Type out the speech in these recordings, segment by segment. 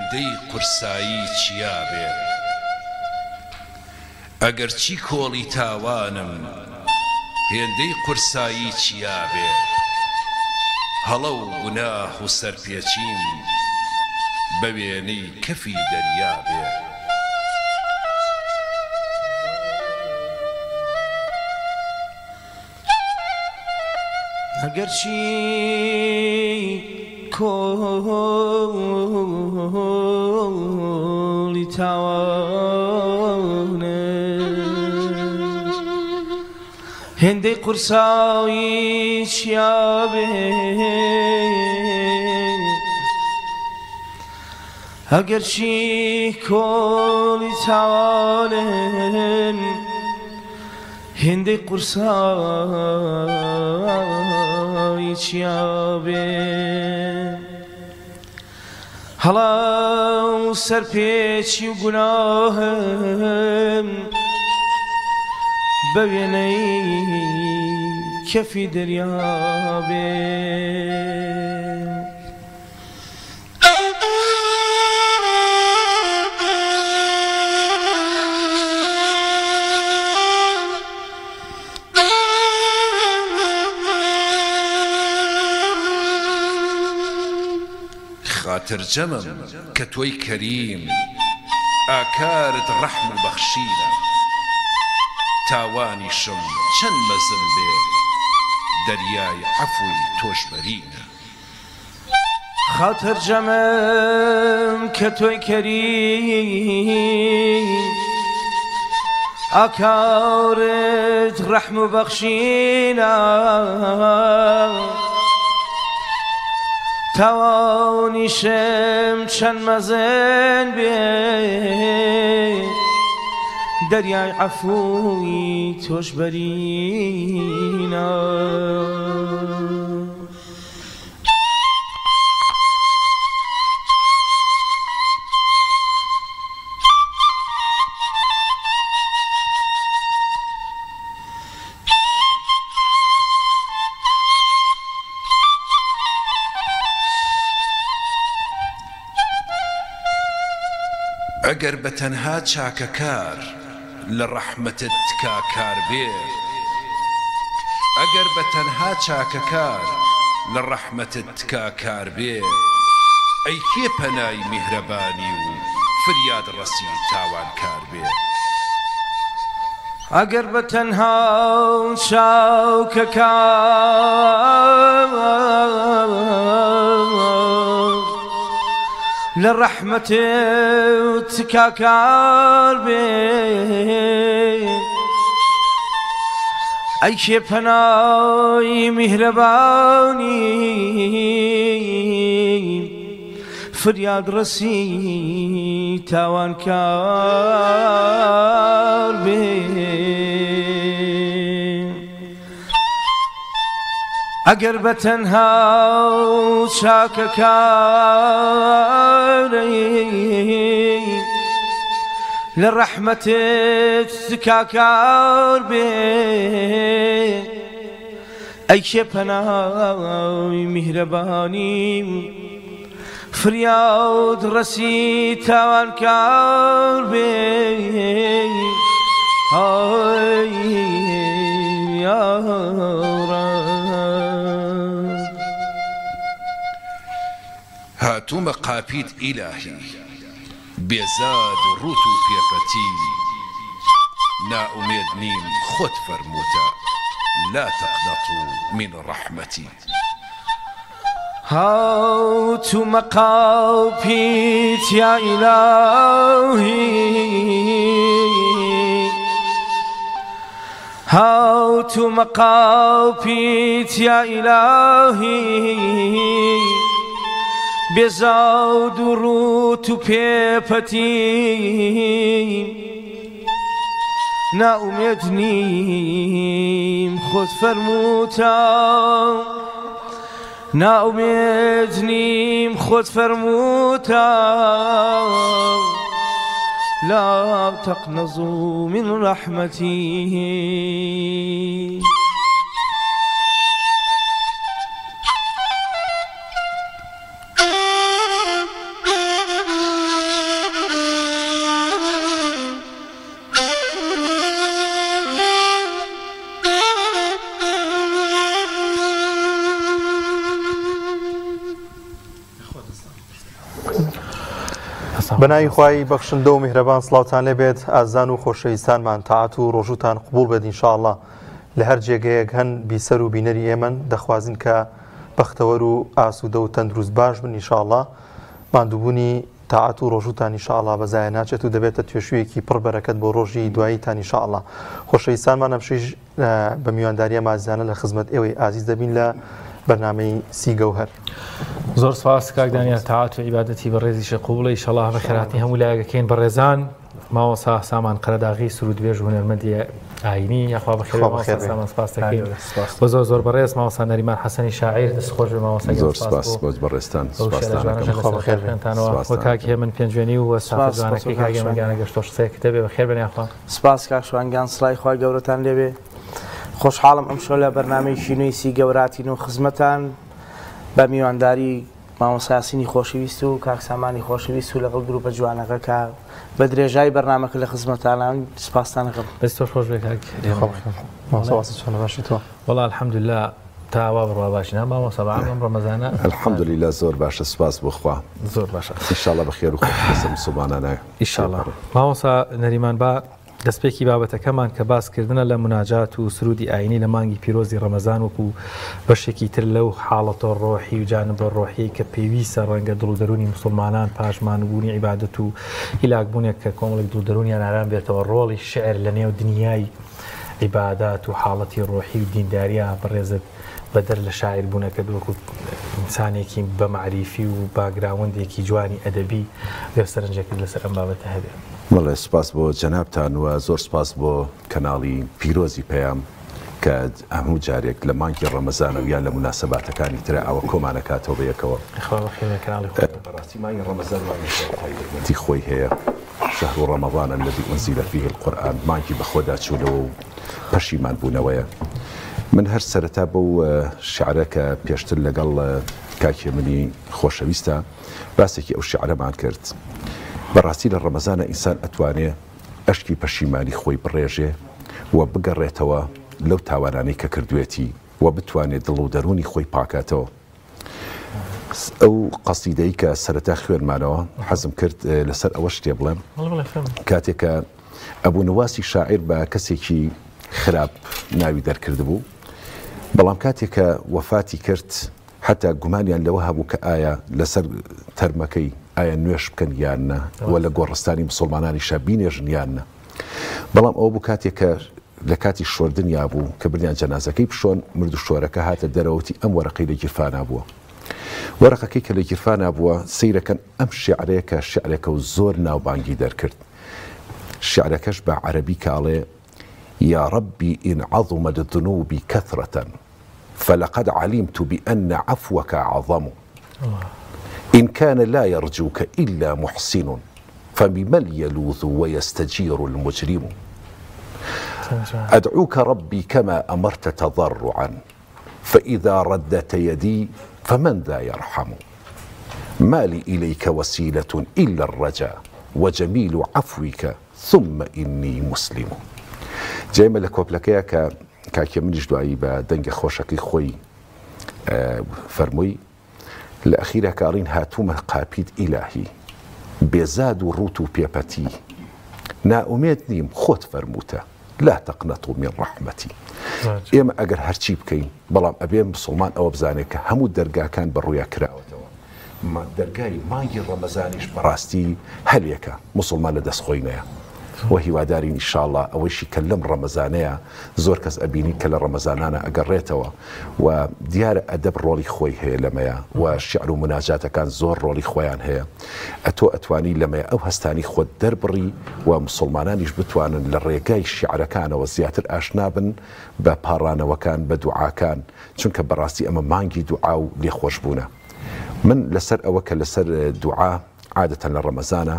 هێندەی قورسایی چیا بێ ئەگەر چی کۆڵی تاوانم هێندەی قورسایی چیا بێ هەڵە و گوناح و سەرپێچیم بە وێنەی کەفی دەریا بێ ئەگەر چی کۆڵی تاوانە هێندەی قورسایی چیا بێ ئەگەر چی کۆڵی تاوانن هێندەی قورسایی چیا بێ هەڵا و سەرپێچی و گوناهم بە وێنەی کەفی دەریا بێ خاترجەمم کە تۆی کەریم ئاکارت ڕەحم و بەخشینە تاوانیشم چەند مەزن بێ دەریای عەفوی تۆش بەرینە خاترجەمم کە تۆی کەریم ئاکارت ڕەحم و بەخشینە تاوانیشم چەند مەزن بێ دەریای عەفوی تۆش بەرینە ئەگەر بە تەنها چاکەکار لە ڕەحمەتت کاکار بێ ئەگەر بە تەنها چاکەکار لە ڕەحمەتت کاکار بێ ئەی کێ پەنای میهرەبانی و فریاد ڕەسی تاوانکار بێ ئەگەر بە تەنها چاکەکار لە ڕەحمەتت کاکار بێ ئەی کێ پەنای میهرەبانی فریاد ڕەسی تاوانکار بێ ئەگەر بە تەنها چاکەکاری لە ڕەحمەتت کاکار بێ ئەی کێ پەنای میهرەبانی فریاد ڕەسی تاوانکار بێ هاتوومە قاپیت ئیلاهی بێزاد و ڕوت و پێپەتی نائومێد نیم خۆت فەرمووتە لا تقنطوا من ڕەحمەتی هاتوومە قاپیت یا ئیلاهی هاتوومە قاپیت یا ئیلاهی بێزاد و ڕوت و پێپەتی نائومێد نیم خۆت فەرمووتە نائومێد نیم خۆت فەرمووتە لا تقنطوا من رحمتي بەناوی خوای بەخشندە و میهرەبان سڵاوتان لێبێت ئازان و خۆشەویستانمان تاعات و ڕۆژوتان قبول بێت ئینشاءڵڵا لە هەر جێگەیەک هەن بیسەر و بینەری ئێمەن دەخوازین کە بەختەوەر و ئاسوودە و تەندروست باش بن ئینشاءڵڵا ماندووبوونی تاعات و ڕۆژوتان ئینشاءڵڵا بەزایە ناچێت و دەبێتە توێشوویەکی پڕ بەرەکەت بۆ ڕۆژی دواییتان ئینشاءڵڵا خۆشەویستانمان ئەمشەیش بە میوانداریە مازیانە لە خزمەت ئێوەی ئازیز دەبین لە بەرنامەی سیگەوهەر. زۆر سپاس کاک دانیال تاعات و عیبادەتی بەڕێزی شەقوبڵی ئینشاءڵڵا بە خێراتی هەموو لایەکەکەین بەڕێزان ماوەسا سامان قەرەداغی سرودبێژ و هونەرمەندی ئاینی یاخوا بەخێر سامان سپاس دەکەین بە زۆر بەڕێز ماوەسا نەریمان حەسەنی شاعیر دەستخۆش بێ ماوەسا زۆر سپاس بۆ بەڕێستان وە کاک هێمن پێنجوێنی و ساپزانەکەی کاگە مەگانە گەشتۆ شتێک کتێبێ بەخێر بێن یاخوا سپاس کاک شوانگیان سڵای خوای گەورەتان لێبێ خۆشحاڵم ئەمشۆ لە بەرنامەیەکی نوێی سیگەوراتین و خزمەتان بە میوانداری مامۆساسینی خۆشەویست و کاکسامانی خۆشەویست و لەگەڵ گروپە جوانەکە کە بە درێژای بەرنامەکە لە خزمەتانان سپاستانەکەم. بەست تۆ خۆش بێ کاک وەڵا الحەمدوللا تاوا بڕوا باشی مامۆسا بەعام ڕەمەزانە الحەمدوللیلا زۆر باشە سپاس بۆ خوا زۆر باشە ئینشاءڵڵا بەخێر و خۆش مسلمانانە ئینشاءڵڵا. مامۆسا نەریمان با دەستپێکی بابەتەکەمان کە باسکردنە لە مناجات و سرودی ئاینی لە مانگی پیرۆزی ڕەمەزان وەکو بەشێکی تر لەو حاڵەتە ڕۆحی و جانبە ڕۆحی کە پێویستە ڕەنگە دڵودەرونی مسلمانان پاشمانبوونی عیبادەت و هیلاکبوونێک کە کۆمەڵێک دڵدەرونیان ئارام بێتەوە ڕۆڵی شعر لە نێو دنیای عیبادات و حاڵەتی ڕۆحی و دینداریە بەڕێزت بەدەر لە شاعر بوونەکە وەکو ئینسانێکی بە معریفی و باگراوندێکی جوانی ئەدەبی گەرسەرنجێکت لەسەر ئەم بابەتە هەبێ. بەڵێ سپاس بۆ جەنابتان و زۆر سپاس بۆ کەناڵی پیرۆزی پەیام کە هەموو جارێک لە مانگی ڕەمەزانە و یان لە مناسەباتەکانی ترە ئەوە کۆمانەکاتەوە بەیەکەوە بەڕاستی مانگی ڕەمەزان وانتی خۆی هەیە شهر ڕەمەضان الذي أنزل فيه القرآن مانگی بەخۆدا چوونەوە و پەشیمان بوونەوەیە. من هەر سەرەتا بەو شیعرە کە پێشتر لەگەڵ کاکی منی خۆشەویستە باسێکی ئەو شیعرەمان کرد. بەڕاستی لە ڕەمەزانە ئینسان ئەتوانێ ئەشکی پەشیمانی خۆی بڕێژێ و بگەڕێتەوە لەو تاوانانەی کە کردوێتی و بتوانێت دڵ و دەرونی خۆی پاکاتەوە. ئەو قەسیدەی کە سەرەتا خوێنمانەوە حەزم کرد لەسەر ئەوە شتێ بڵێم کاتێکە ئەبوو نواسی شاعیر بە کەسێکی خراپ ناوی دەرکرد بوو بەڵام کاتێکە وەفاتی کرد حتا گومانیان لەوە هەبوو کە ئایا لەسەر تەرمەکەی ئایا نوێش بکەن یاننا وە لە گۆڕستانی مسلمانانی شابینێژن یاننا بەڵام ئەوە بوو کاتێکە لە کاتی شۆردنیا بوو کە بردیان جەنازەکەی بشۆن مرد و شۆرەکە هاتە دەرەوەتی ئەم وەرەقەی لە گیرفانا بووە. وەرەقەکەی کە لە گیرفانا بووە سەیرەکەن ئەم شیعرەیە کە شیعرەکە و زۆر ناوبانگی دەرکرد. شیعرەکەش بە عەرەبی کاڵێ يا ربي إن عظمت ذنوبي كثرة فلقد علمت بأن عفوك أعظم إن كان لا يرجوك إلا محسن فبمن يلوذ ويستجير المجرم أدعوك ربي كما أمرت تضرعا فإذا ردت يدي فمن ذا يرحم ما لي إليك وسيلة إلا الرجاء وجميل عفوك ثم إني مسلم. جێمە لە کۆپلەکەیە کە کاکێ منیش دوایی بە دەنگە خۆشەکەی خۆی فەرمووی لە ئەخیرە کاڕین هاتوومە قاپید ئیلاهی بێزاد و ڕوت و پێپەتی نائومێد نیم خۆت فەرمووتە لا تەقنەتوا من ڕەحمەتی. ئێمە ئەگەر هەرچی بکەین بەڵام ئەبێ مسلمان ئەوە بزانێت کە هەموو دەرگاکان بەڕوویە کراوەتەوە. دەرگای مانگی ڕەمەزانیش بەڕاستی هەلێکە مسلمان لە دەستخۆی نەیە و هیوادارین ئینشاءڵڵا ئەوەیشی کە لەم ڕەمەزانەیە زۆر کەس ئەبینی کە لە ڕەمەزانانە ئەگەڕێتەوە و دیارە ئەدەب ڕۆڵی خۆی هەیە لەمەیە و شیعر و مناجاتەکان زۆر ڕۆڵی خۆیان هەیە. ئەتۆ ئەتوانی لەمەیە ئەو هەستانی خۆت دەربڕی و مسلمانانیش بتوانن لە ڕێگای شیعرەکانەوە زیاتر ئاشنا بن بە پاڕانەوەکان بە دوعاکان چونکە بەڕاستی ئەمە مانگی دوعا و لێخۆشبوونە. من لەسەر ئەوە کە لەسەر دوعا عادەتەن لە ڕەمەزانە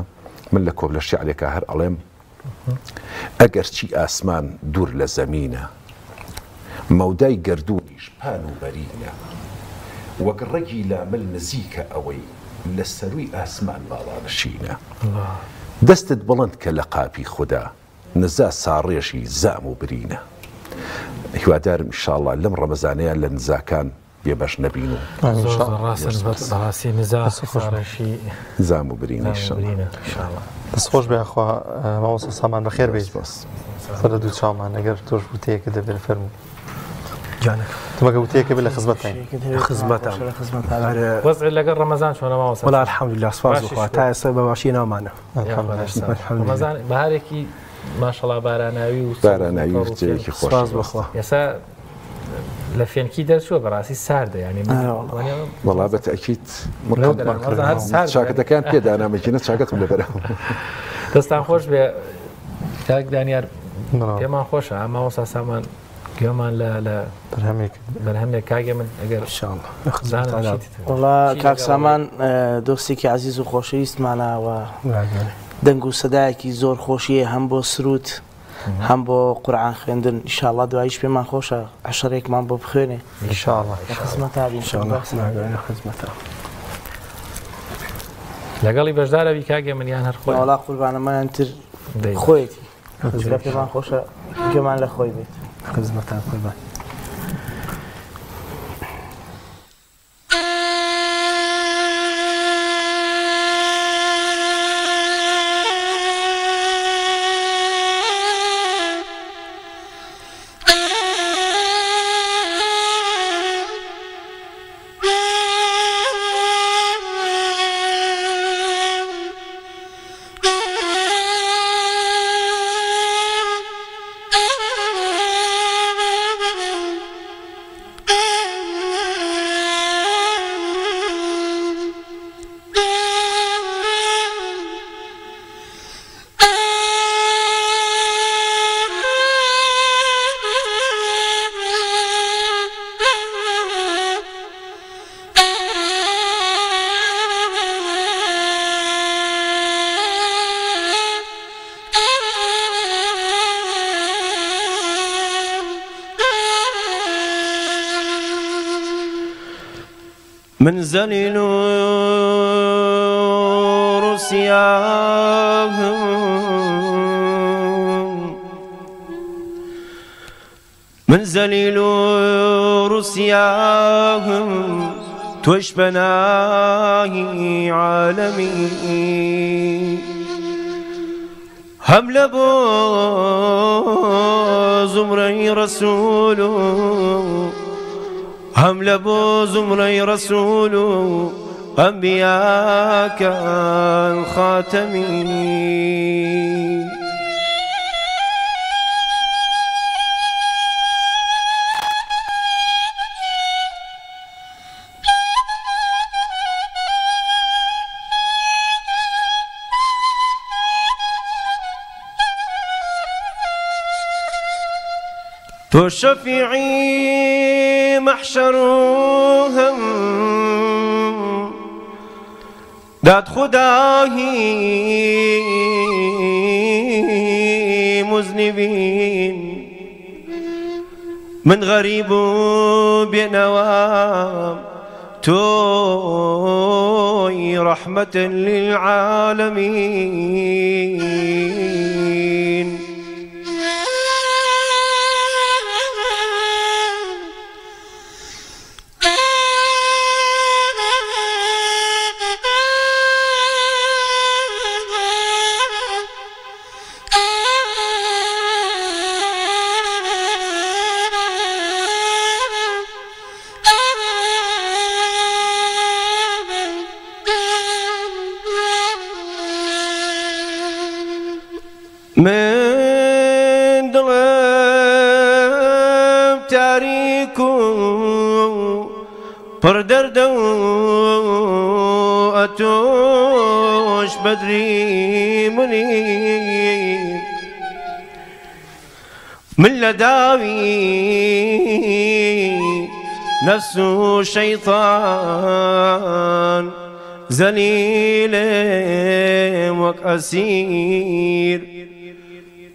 من لە کۆبلە شیعرێکە هەر ئەڵێم ئەگەرچی ئاسمان دوور لە زەمینە مەودای گەردوونیش پان و بەرینە وەک ڕەگی لامل نزیکە ئەوەی لە سەروی ئاسمان باڵانشینە دەستت بڵند کە لە قاپی خوددا نزا ساڕێژی زام و برینە. هیوادارم ئینشاءڵڵا لەم ڕەمەزانەیە لە نزاکان بێبەش نەبین و ڕاستی نزاڕشی زام و برینی دەستخۆش بێخوا مامۆستا سامان بەخێر بێت فەرە دوو چاومان ئەگەر تۆش وتەیەکە دەبێت فەرموو تمەگە وتەیەکە بێت لە خزمەتتان وەزعی لەگەڵ ڕەمەزان چۆنە ماوەستا وەڵا الحەمدولله سوپاس بخوا تا ئێستا بە باشی ناومانە ڕەمەزان بەهارێکی ماشەڵا باراناوی و باراناوی سوپاس بخوا ئێستا لە فێنکی دەرچووە بەڕاستی ساردە ینی وەڵا بەتەکیت چاکەتەکان پێدانامەکیە چاکەتم لەبەرەوە دەستان خۆش بێ کاک دانیار پێمان خۆشە مامۆستا سامان گوێمان لە بەرهەمێک کاگێ من ئەگەر وڵا کاکسامان دۆستێکی عزیز و خۆشەویستمانەوە دەنگ و سەدایەکی زۆر خۆشیە هەم بۆ سروت هەم بۆ قورعان خوێندن ئینشاءڵڵا دواییش پێمان خۆشە عەشەرێکمان بۆ بخوێنێ لەگەڵی بەشدارەوی کاگێ منیان هەر خۆی وڵا قوربانەمانیان تر خۆیەتی لە پێمان خۆشە گوێمان لە خۆی بێت خزمەتان قوربان من ذليل رسياهم من ذليل رسياهم توش بناهي عالمي هم لبو زمري رسوله هم لبو زمري رسول أنبياك الخاتمي تو شفيعي محشرهم داد خداهي مذنبين من غريب بنوام توي رحمة للعالمين من دڵم تاریک و پڕ دەردە و ئەتۆش بەدری منی من لە داوی نەفس و شەیطان زەلیلم وەک ئەسیر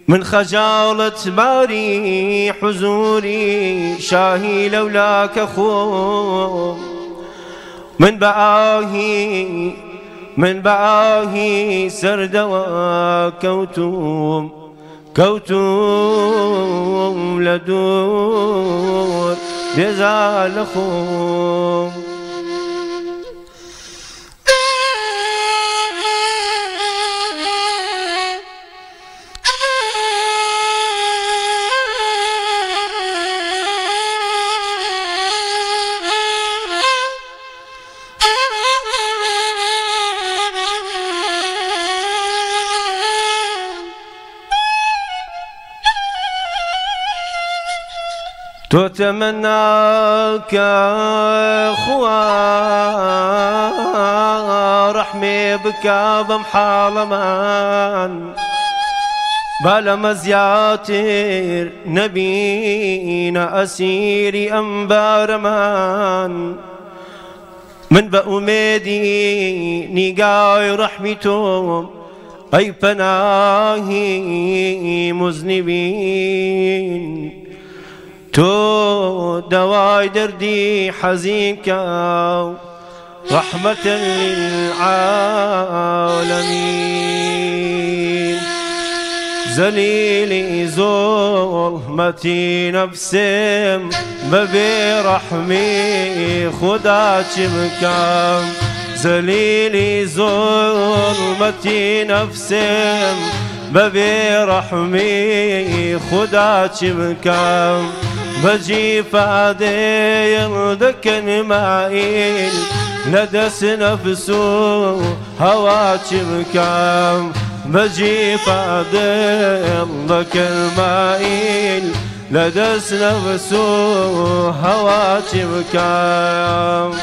من خجالة باري حزوري شاهي لولاك خوم من بآهي سردوا كوتم لدور بێزار لە خۆم تو تمناك خوا رحمي بك بمحالمان بلا مزياتر نبينا أسيري أنبارمان من بأميدي نقاي رحمتهم أي پناهي مذنبين تو دواي دردي حزينك رحمة للعالمين ذليلي ظلمتي نفسم ببي رحمي خدا چمكم ذليلي ظلمتي نفسم ببي رحمي خدا چمكم بجي فادي يردكن مائل لدس نفسه هوا چمكم بجي فادي يردكن مائل لدس نفسه هوا چمكم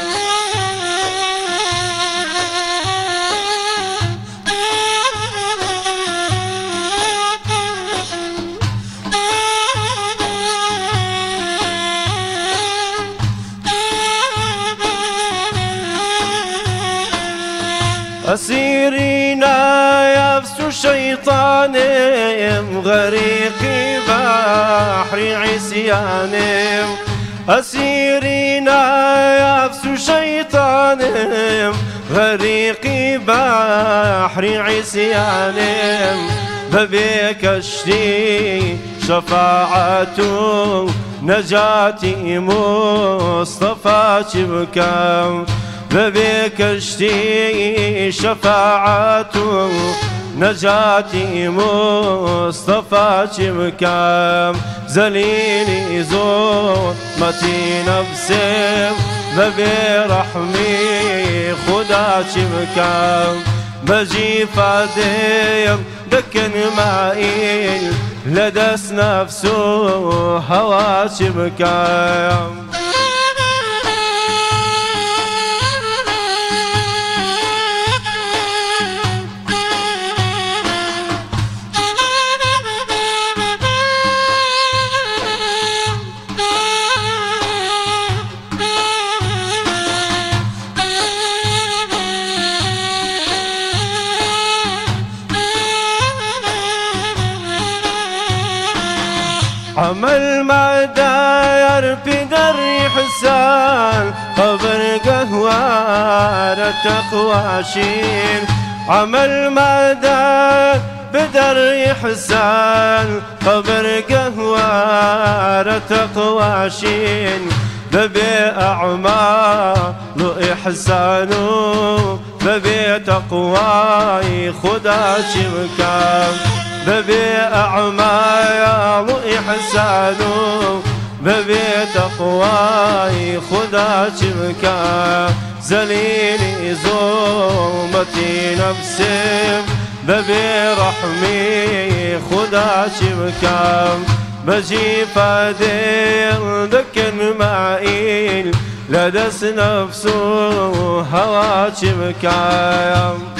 أسيرينا يفس شيطانهم غريقي بحر عصيانهم أسيرينا يفس شيطانهم غريقي بحر عصيانهم ببيك اشتي شفاعته نجاتي مصطفى شبكم ببيك اشتي شفاعته نجاتي مصطفى شبكم ذليلي ظلمتي نفسي ببي رحمي خدا شبكم بجي فاديم دكن مائل لدس نفسه هوا شبكم عمل ما داير في دري حسان قبر قهوة تقواشين عمل ما داير بدري حسان قبر قهوة تقواشين ببي أعمال إحسانه ببي تقواي خدا شبكم ببي أعمال إحسانه ببي تقواي خدا شبكم ذليلي ظلمتي نفسي ببي رحمي خدا شبكم بجي فادير دكن مائل لدس نفسه هوا شبكم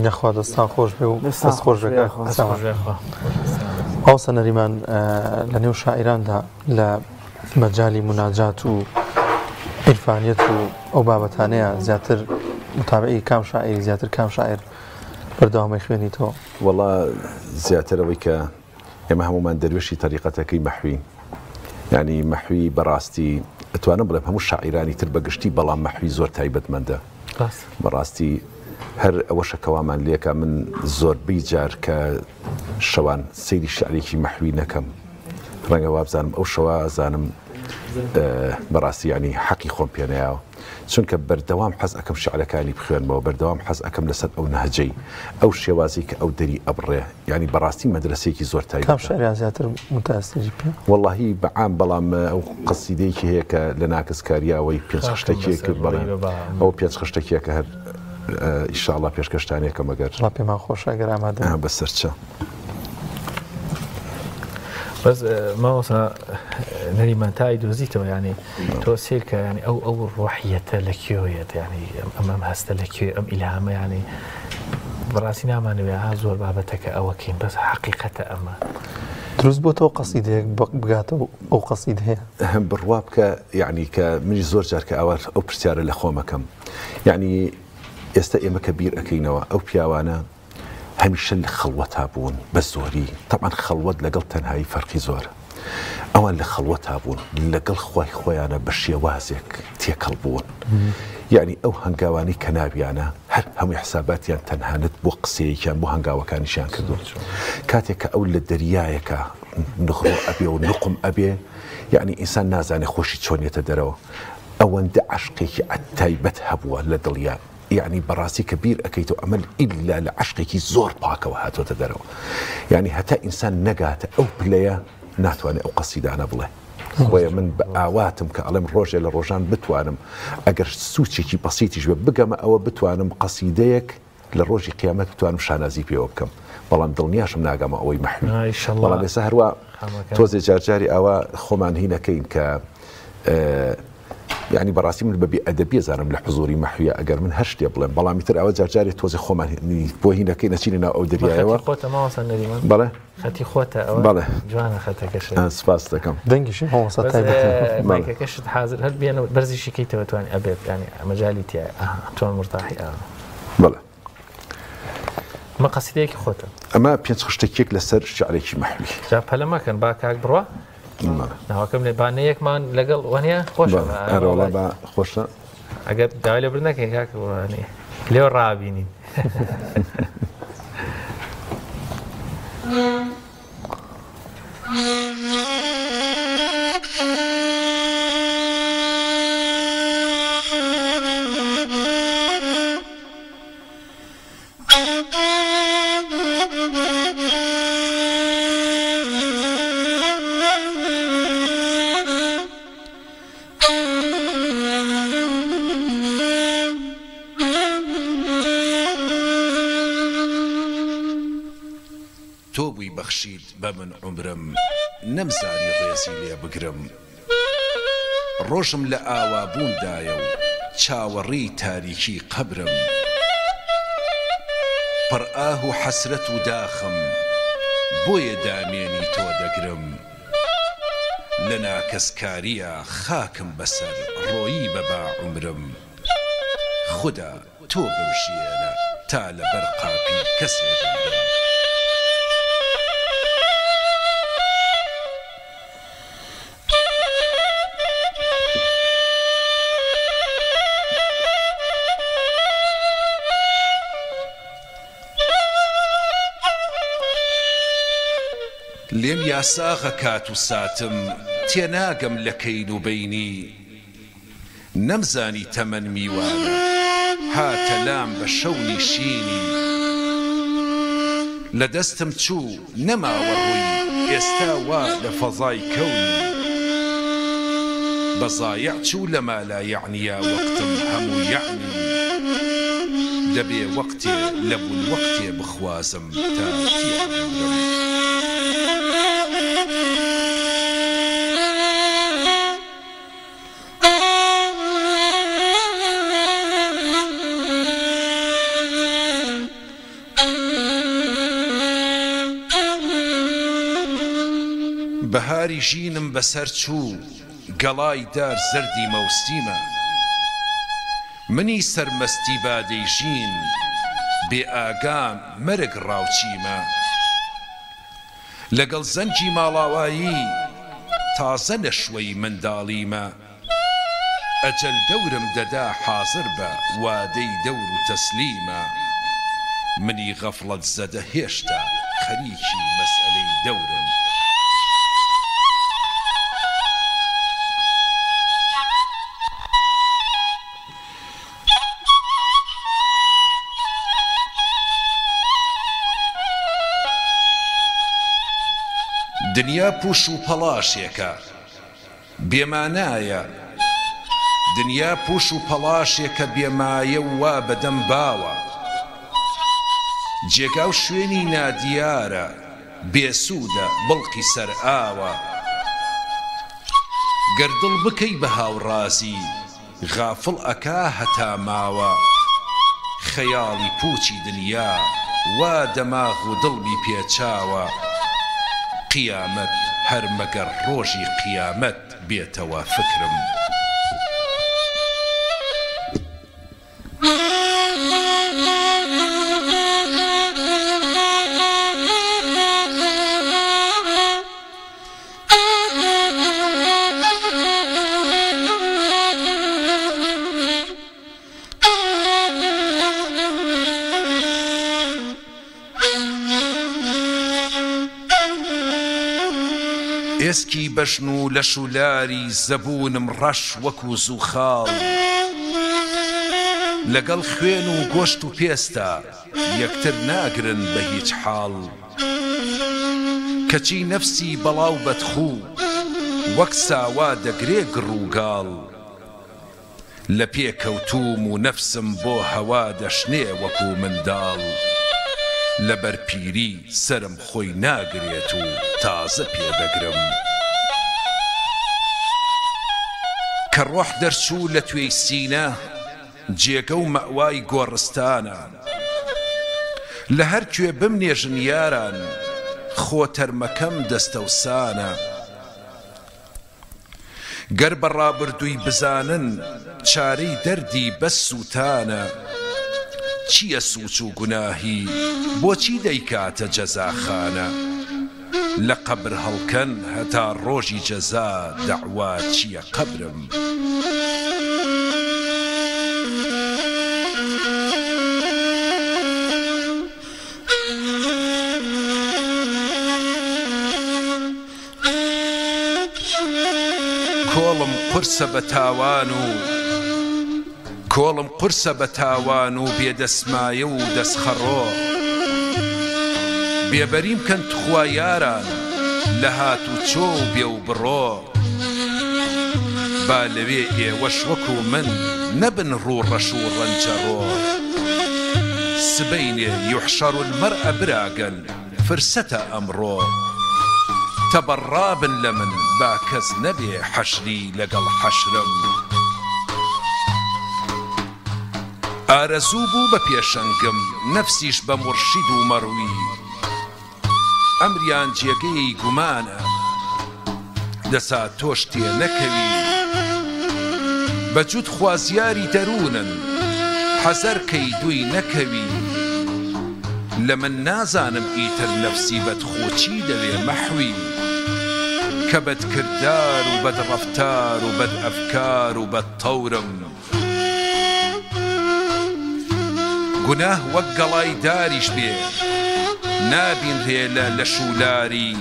نەخوا دەستان خۆش بێ و دەست خۆش ئەوسە نەریمان لە نێو شاعیراندا لە مەجای مناجات و عیرفانیەت و ئەو بابەتانەیە زیاتر متابعی کام شاعری زیاتر کام شاعر بەردەوامی خوێنیتەوە؟ والله زیاترەوەی کە ئێمە هەمومان دەروێشی تەریقەتەکەی مەحوین، یعنی مەحوی بەڕاستی ئەتوانم بڵێم هەموو شاعیرانی تر بەگشتی، بەڵام مەحوی زۆر تایبەتمەندە بەڕاستی. هەر ئەوە شەکەوامان لێکە من زۆربەی جار کە شەوان سەیری شعرێکی مەحوی نەکەم، ڕەنگە وابزانم ئەو شەوە ئەزانم بەڕاستی ینی حەقی خۆم پێنایەوە، چونکە بەردەوام حەز ئەەکەم شعرەکانی بخوێنمەوە، بەردەوام حەز ئەەکەم لەسەر ئەو نەهجەی ئەو شێوازی کە ئەو دەری ئەبڕێ، ینی بەڕاستی مەدرسەیەکی زۆر تایبەتە. کام شعریان زیاتر متاثری پێ؟ واللهی بەعام، بەڵام ئەو قەسیدەیەکی هەیە کە لە ناکەسکاریاوەی پێنج خشتێک بڵێ، ئەو پێنج خشتێکە هەر ئینشاءالله پێشکەشتانێکە مەگەر پێمان خۆشە گەر ئامادە بەسەرچە. بەس ماوەسا نەریمان تای دۆزیتەوە، ینی تۆ سیرکە ینی ئەو ڕۆحیەتە لەکوێیەت، ینی ئەمەم هەستە لەکوێ ئەم ئیلهامە، ینی بەڕاستی نامانەوێ ها زۆر بابەتەکە ئەوەکەین، بەس حەقیقەتە ئەمە دروست بۆ تۆ قەسیدەیەک بگاتەوە ئەو قەسید هەیە هەم بڕوا بکە، یعنی کە منی زۆر جار کە ئەو پرسیارە لە خۆمەکەم، یعنی ئێستا ئێمە کە بیر ئەەکەینەوە ئەو پیاوانە هەمیشە لە خەڵوەتا بوون بە زۆری، طبعاً خەڵوەت لەگەڵ تەنهایی فەرقی زۆرە، ئەوان لە خەڵوەتا بوون لەگەڵ خۆی خۆیانە بە شێوازێک تێکەڵ بوون، یعنی ئەو هەنگاوانی کە نابیانە هەر هەمووی حساباتیان تەنهانت بۆ قسەیەکیان بۆ هەنگاوەکانیشیان کردو، کاتێک کە ئەو لە دەریایەکە نخڕۆ ئەبێ و نقم ئەبێ، یعنی ئینسان نازانێ خۆشی چۆنیێتە دەرەوە، ئەوەندە عەشقێکی تایبەت هەبووە لە دڵیان، یعنی بەڕاستی کە بیر ئەەکەیتەوە ئەمە ئیلا لە عەشقێکی زۆر پاکەوە هاتوۆتە دەرەوە، یعنی هەتا ئینسان نەگاتە ئەو پلەیە ناتوانێت ئەو قەسیدانە بڵێ. خۆیە من بە ئاواتم کە ئەڵێم ڕۆژێ لە ڕۆژان بتوانم ئەگەر سوچێکی بەسیتیش بێ بگەمە ئەوە بتوانم قەسیدەیەک لە ڕۆژی قیامەت بتوانم شانازی پێوە بکەم، بەڵام دڵنیاشم ناگەمە ئەوەی مەحوی. بەڵام ێستا هەروە تۆزێ جارجاری ئەوە خۆمان هینەکەین کە یعنی بەڕاستی من بەبێ ئەدەبی زانم لە حزوری مەحویە ئەگەر من هەر شتێ بڵێم، بەڵامی تر ئەوە جارجاری تۆزێ خۆمان بۆ هینەکەی نەچینە ناو ئەو دەریایەوە. بەڵێ خەتی خۆتە ئەوە بەڵێ جوانە خەتەکەش، سپاس دەکەم. دەنگیشی هەوەسە تایبەت مایکەکەشت حاضر هەر بێنە بەرزیشیکەیتەوە توانێت ئەبێت، ینی مەجالی تایە تۆن مرتاحی بەڵێ. مە قەسیدەیەکی خۆتە ئەمە پێنج خشتێکێک لەسەر شعرێکی مەحوی. جا پەلە مەکەن با کاک بڕوا ناوەکەم لێ بانەیەکمان لەگەڵ وانە خۆشە خۆشە، ئەگەر داوای لێ بر نەکەین کاکوانێ لێوە ڕابینین. تۆ بووی بەخشید بە من عمرم، نەمزانی ڕێزی لێ بگرم، ڕۆژم لە ئاوابووندایە و چاوەڕی تاریکی قەبرم، پڕ ئاه و حەسرەت و داخم بۆیە دامێنی تۆ دەگرم، لە ناکەسکاریە خاکم بەسەر ڕۆیی بەبا عمرم، خوددا تۆ بمشیێنە تا لە بەر قاپی کەسێ دەمرم. لێم یاساغە کات و ساتم تێناگەم لە کەین و بەینی، نەمزانی تەمەن میوانە هاتە لام بە شەونی شینی، لە دەستم چوو نەماوە ڕووی ئێستا وا لە فەزای کەونی، بەزایع چوو لە مالایەعنیە وەقتم هەموو یعنی، دەبێ وەقتێ لەبوون وەقتێ بخوازم تا تیاڕم. بەهاری ژینم بەسەر چوو گەڵای دار زەردی مەوسیمە، منی سەرمەستی بادەیژین بێ ئاگام مەرگ ڕاوچیمە لەگەڵ زەنجی ماڵاوایی تازە لە شوەی منداڵیمە ئەجەل دەورم دەدا حازر بە وادەی دەور و تەسلیمە منی غەفڵەت زەدە هێشتا خەریکی مەسئلەی دەورم دنیا پوش و پەڵاشێکە بێمانایە دنیا پوش و پەڵاشێکە بێمایە و وا بەدەم باوە جێگا و شوێنی نادیارە بێسوودە بڵقی سەر ئاوە گەردڵ بکەی بە هاوڕازی غافڵ ئەکا هەتا ماوە خەیاڵی پوچی دنیا وا دەماغ و دڵمی پێچاوە قیامەت هەر مەگەر ڕۆژی قیامەت بێتەوە فکرم ئێسکی بەشن و لە شولاری زەبوونم ڕەش وەکو زووخاڵ لەگەڵ خوێن و گۆشت و پێستا یەکتر ناگرن بە هیچ حاڵ کەچی نەفسی بەڵاو بەدخوو وەک ساوا دەگرێ گڕووگاڵ لە پێکەوتوم و نەفسم بۆ هەوا دەشنێ وەکو منداڵ لەبەر پیری سرم خۆی ناگرێت و تازە پێدەگرم کە ڕۆح دەرچوو لە توێی سینە جێگە و مەوای گۆڕستانە لە هەر کوێ بمنێژن یاران خۆ تەرمەکەم دەستەوسانە گەر بە ڕابردووی بزانن چارەی دەردی بەس سووتانە چییە سووچ و گوناهی بۆچی دەیکاتە جەزاخانە لە قەبر هەڵکەن هەتا ڕۆژی جەزا دەعوا چییە قەبرم کۆڵم قورسە بە تاوان و کۆڵم قورسە بە تاوان و بێدەسمایە و دەستخەڕۆ بێبەریم کەن تخوا یاران لە هات و چۆ و بێ و بڕۆ با لەوێ ئێوەش وەکو من نەبن ڕوو ڕەش و ڕەنجەڕۆ سبەینێ یوحشەڕ المەرئە براگەن فرسەتە ئەمڕۆ تەبەڕابن لە من با کەس نەبێ حەشری لەگەڵ حەشرم ئارەزوو بوو بە پێشەنگم نەفسیش بە موڕشید و مەڕوی ئەمریان جێگەی گومانە دەسا تۆش تێ نەکەوی بەجود خوازیاری دەروونن حەزەر کەی دوی نەکەوی لە من نازانم ئیتر نەفسی بەدخۆچی دەوێ مەحوی کە بەدکردار و بەدڕەفتار و بەدئەفکار و بەدتەورم گوناه وەک گەڵای داریش بێ نابینرێ لە شولاری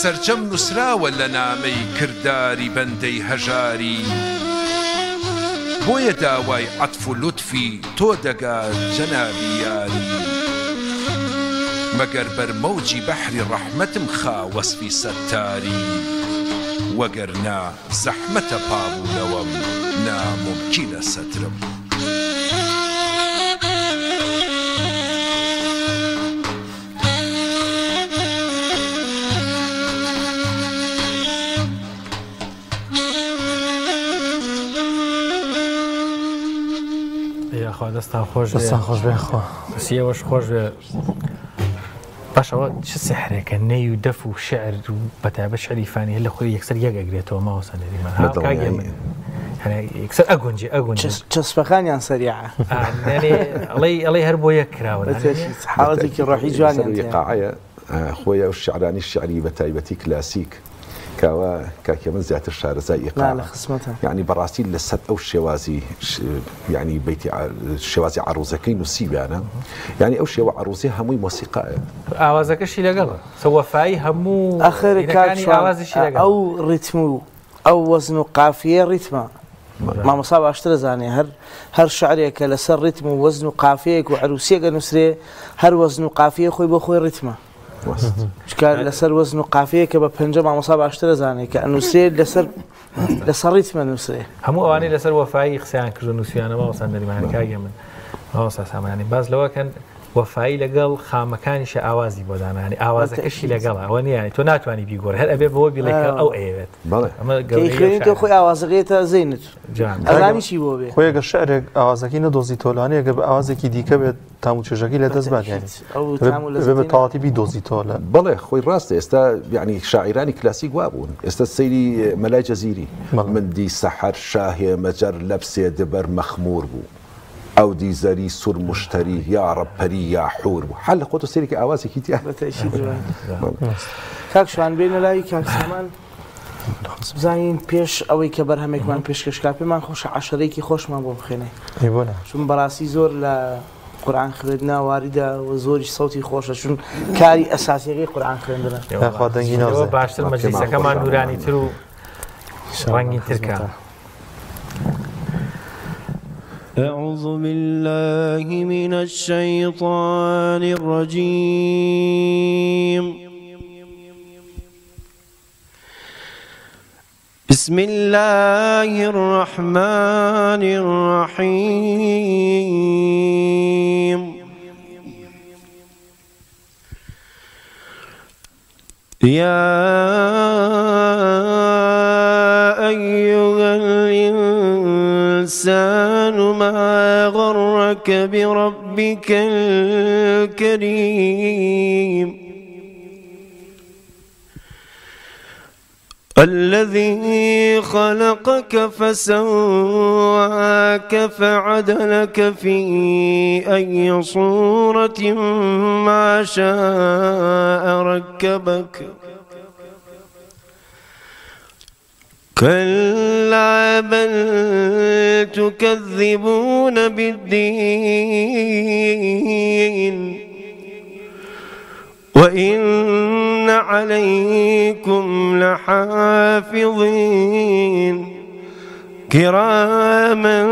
سەرجەم نووسراوە لە نامەی کرداری بەندەی هەژاری بۆیە داوای عەتف و لوتفی تۆ دەگات جەنابی یاری مەگەر بەرمەوجی بەحری ڕەحمەتم خا وەسفی سەتاری وەگەرنا زەحمەتە پابوونەوەم ناممکینە سەترم دەستان خۆش دەستان خۆش بێ خۆ سیەوەش خۆش بێ باشەوە چ سحرێکە نەی و دەف و شعر و بەتابەت شعری فانی هەر لە خۆی یەکسەر یەکەگرێتەوە ماوەسە نەریمان يعني يكسر أجونجي چسبەکانیان سەریعە يعني الله هەر بۆ یەک کراون حاڵەتێکی ڕۆحی جوانیان قاعەیە خۆی ئەو شعرانی شعری بە تایبەتی کلاسیک کاوە کاکە من زیاتر شارەزای ئیقاع یعنی بەڕاستی لەسەر ئەو شێوازی یعنی بەیتی شێوازی عروزەکەی نووسیبیانە یعنی ئەو شێوە عروزی هەمووی مۆسیقایە ئاوازەکەشی لەگەڵە سەوەفایی هەموو ئەخرەکانی ئاوازیشی لەگەڵ ئەو ڕیتم و ئەو وەزن و قافیە ڕیتمە مامۆستا باشتر دەزانێ هەر شعرێکە لەسەر ڕیتم و وەزن و قافیەک و عروسیەکە نووسرێ هەر وەزن و قافیە خۆی بۆ خۆی ڕیتمە لەسەر وەزن و قافەیە کە بە پەنجە مامۆستا باشتر دەزانێت کە ئەنووسێت لەسەر ڕیتمە نووسێ هەموو ئەوانەی لەسەر وەفایی قسەیان کرد و نووسیانە ماوەسان نەریمان کاگە من ماوەستا سامانی باز لەوەکەن وەفایی لەگەڵ خامەکانیشە ئاوازی بۆ دانانی ئاوازەکەشی لەگەڵ ئەوە نییە تۆ ناتوانانی بیگۆڕ هەر ئەبێ بەوە بیڵێکە ئەو ئەوێت ئەمە خۆی ئاوازەکەیتە زەینت ئەزانیشی بۆ بێ خۆی گە شعرێک ئاوازەکەی نەدۆزی تۆلانەیە گە بە ئاوازێکی دیکە بێت تام و چێژەکەی لە دەست بات بە تەواتی بیدۆزی تۆلە بەڵێ خۆی ڕاستە ئێستا یعنی شاعرانی کلاسیک وا بوون ئێستا سەیری مەلای جەزیری مندی سەحەر شاهێ مەجەر لەبسێ دەبەر مەخمور بوو ئەو دیزەری سوور مشتری یا ڕەپەری یا حور بوو حال لە خۆتۆ سەیرێکی ئاوازێکی تیا کاک شوان بێنە لای کاک سامان بزانین پێش ئەوەی کە بەرهەمێکمان پێشکەشکا پێمان خۆشە عەشەرەیەکی خۆشمان بۆ بخێنێ چون بەڕاستی زۆر لە قورئان خوێندنا واریدە و زۆریش سەوتی خۆشە چون کاری ئەساسیەکەی قورئان خوێندنە باشتر مەجلیسەکەمان نورانی تر و ڕەنگین ترکە أعوذ بالله من الشيطان الرجيم بسم الله الرحمن الرحيم يا أيها الإنسان ما غرك بربك الكريم الذي خلقك فسواك فعدلك في أي صورة ما شاء ركبك كلا بل تكذبون بالدين وإن عليكم لحافظين كراما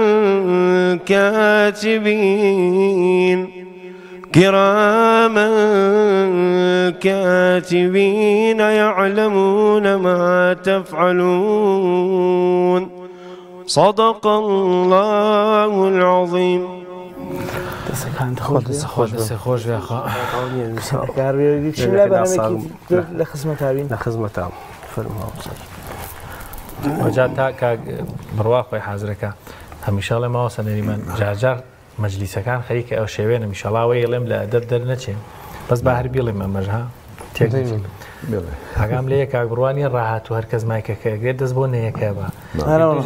كاتبين يعلمون ما تفعلون صدق الله العظيم خۆش لە خزمەتاوین لە خزمەتام وەجا تا کاک بڕوا خۆی حازرەکە هەمیشەڵێ ماوەسە نەریمان جارجار مەجلیسەکان خەریکە ئەو شێوێنە میشەڵاوەی ئەڵێم لە ئەدەب دەرنەچێن بەس با هەر بیڵێم ئەمەژها هەگام لێ کاک بڕوانی ڕاهات و هەرکەس مایکەکەگرێت دەست بۆ نەیەکە بە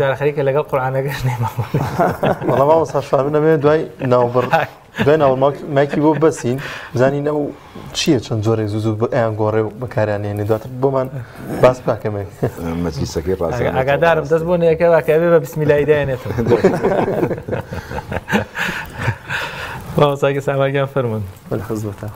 جارە خەریکە لەگەڵ قورئانەکەش نێمە وەڵام مامۆستا شوان بنەمێ دوای ناوبڕ دوای ناوە مایکی بۆ بەسین بزانین ئەو چییە چەند جۆرێک زوو ئەیان گۆڕێ و بەکارانێنێ دواتر بۆمان باس باکەمێک مەجلیسەکەی ڕاست ئاگادارم دەست بۆ نەیەکە باکە بێ بە بسمیلای دایانێتەوە مامۆستاکە ساماگیان فەرمون لە خزمەتە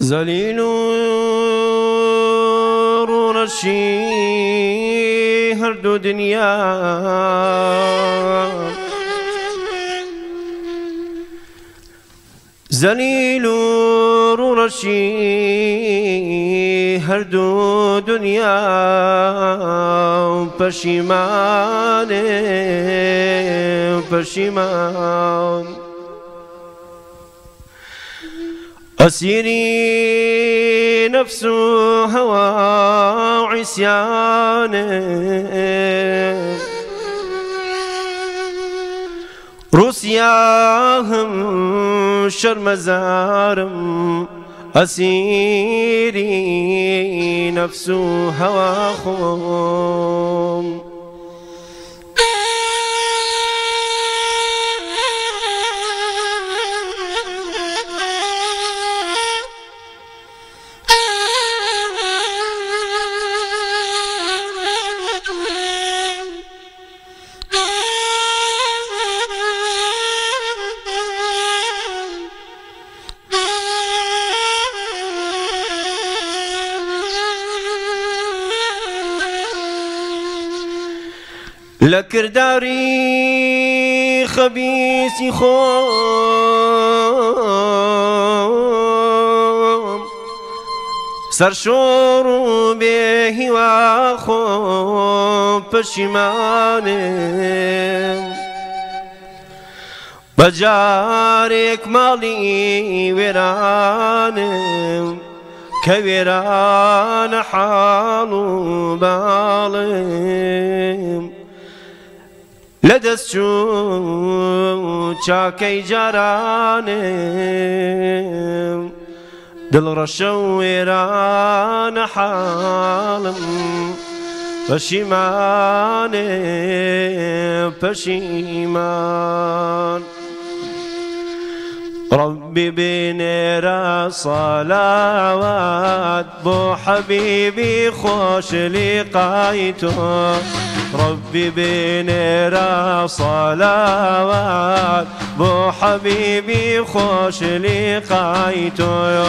زليل رشي هردو دنيا زەلیل و ڕوڕەشی هەردوو دنیا پەشیمانێ پەشیمان ئەسیری نەفس و هەوا و عیسیانێ روسياهم شرمزارم أسيري نفس هواخم لكرداري خبيثي خوم سرشور به واخوم پشیمانم بجارك مالي ويرانم كويران حالو بالم لدستشو چاكي جارانم دل رشويران حالم پشیمانم پشیمان ربي بنيرا صلوات بو حبيبي خوش لقايته ربي بنيرا صلوات بو حبيبي خوش لقايته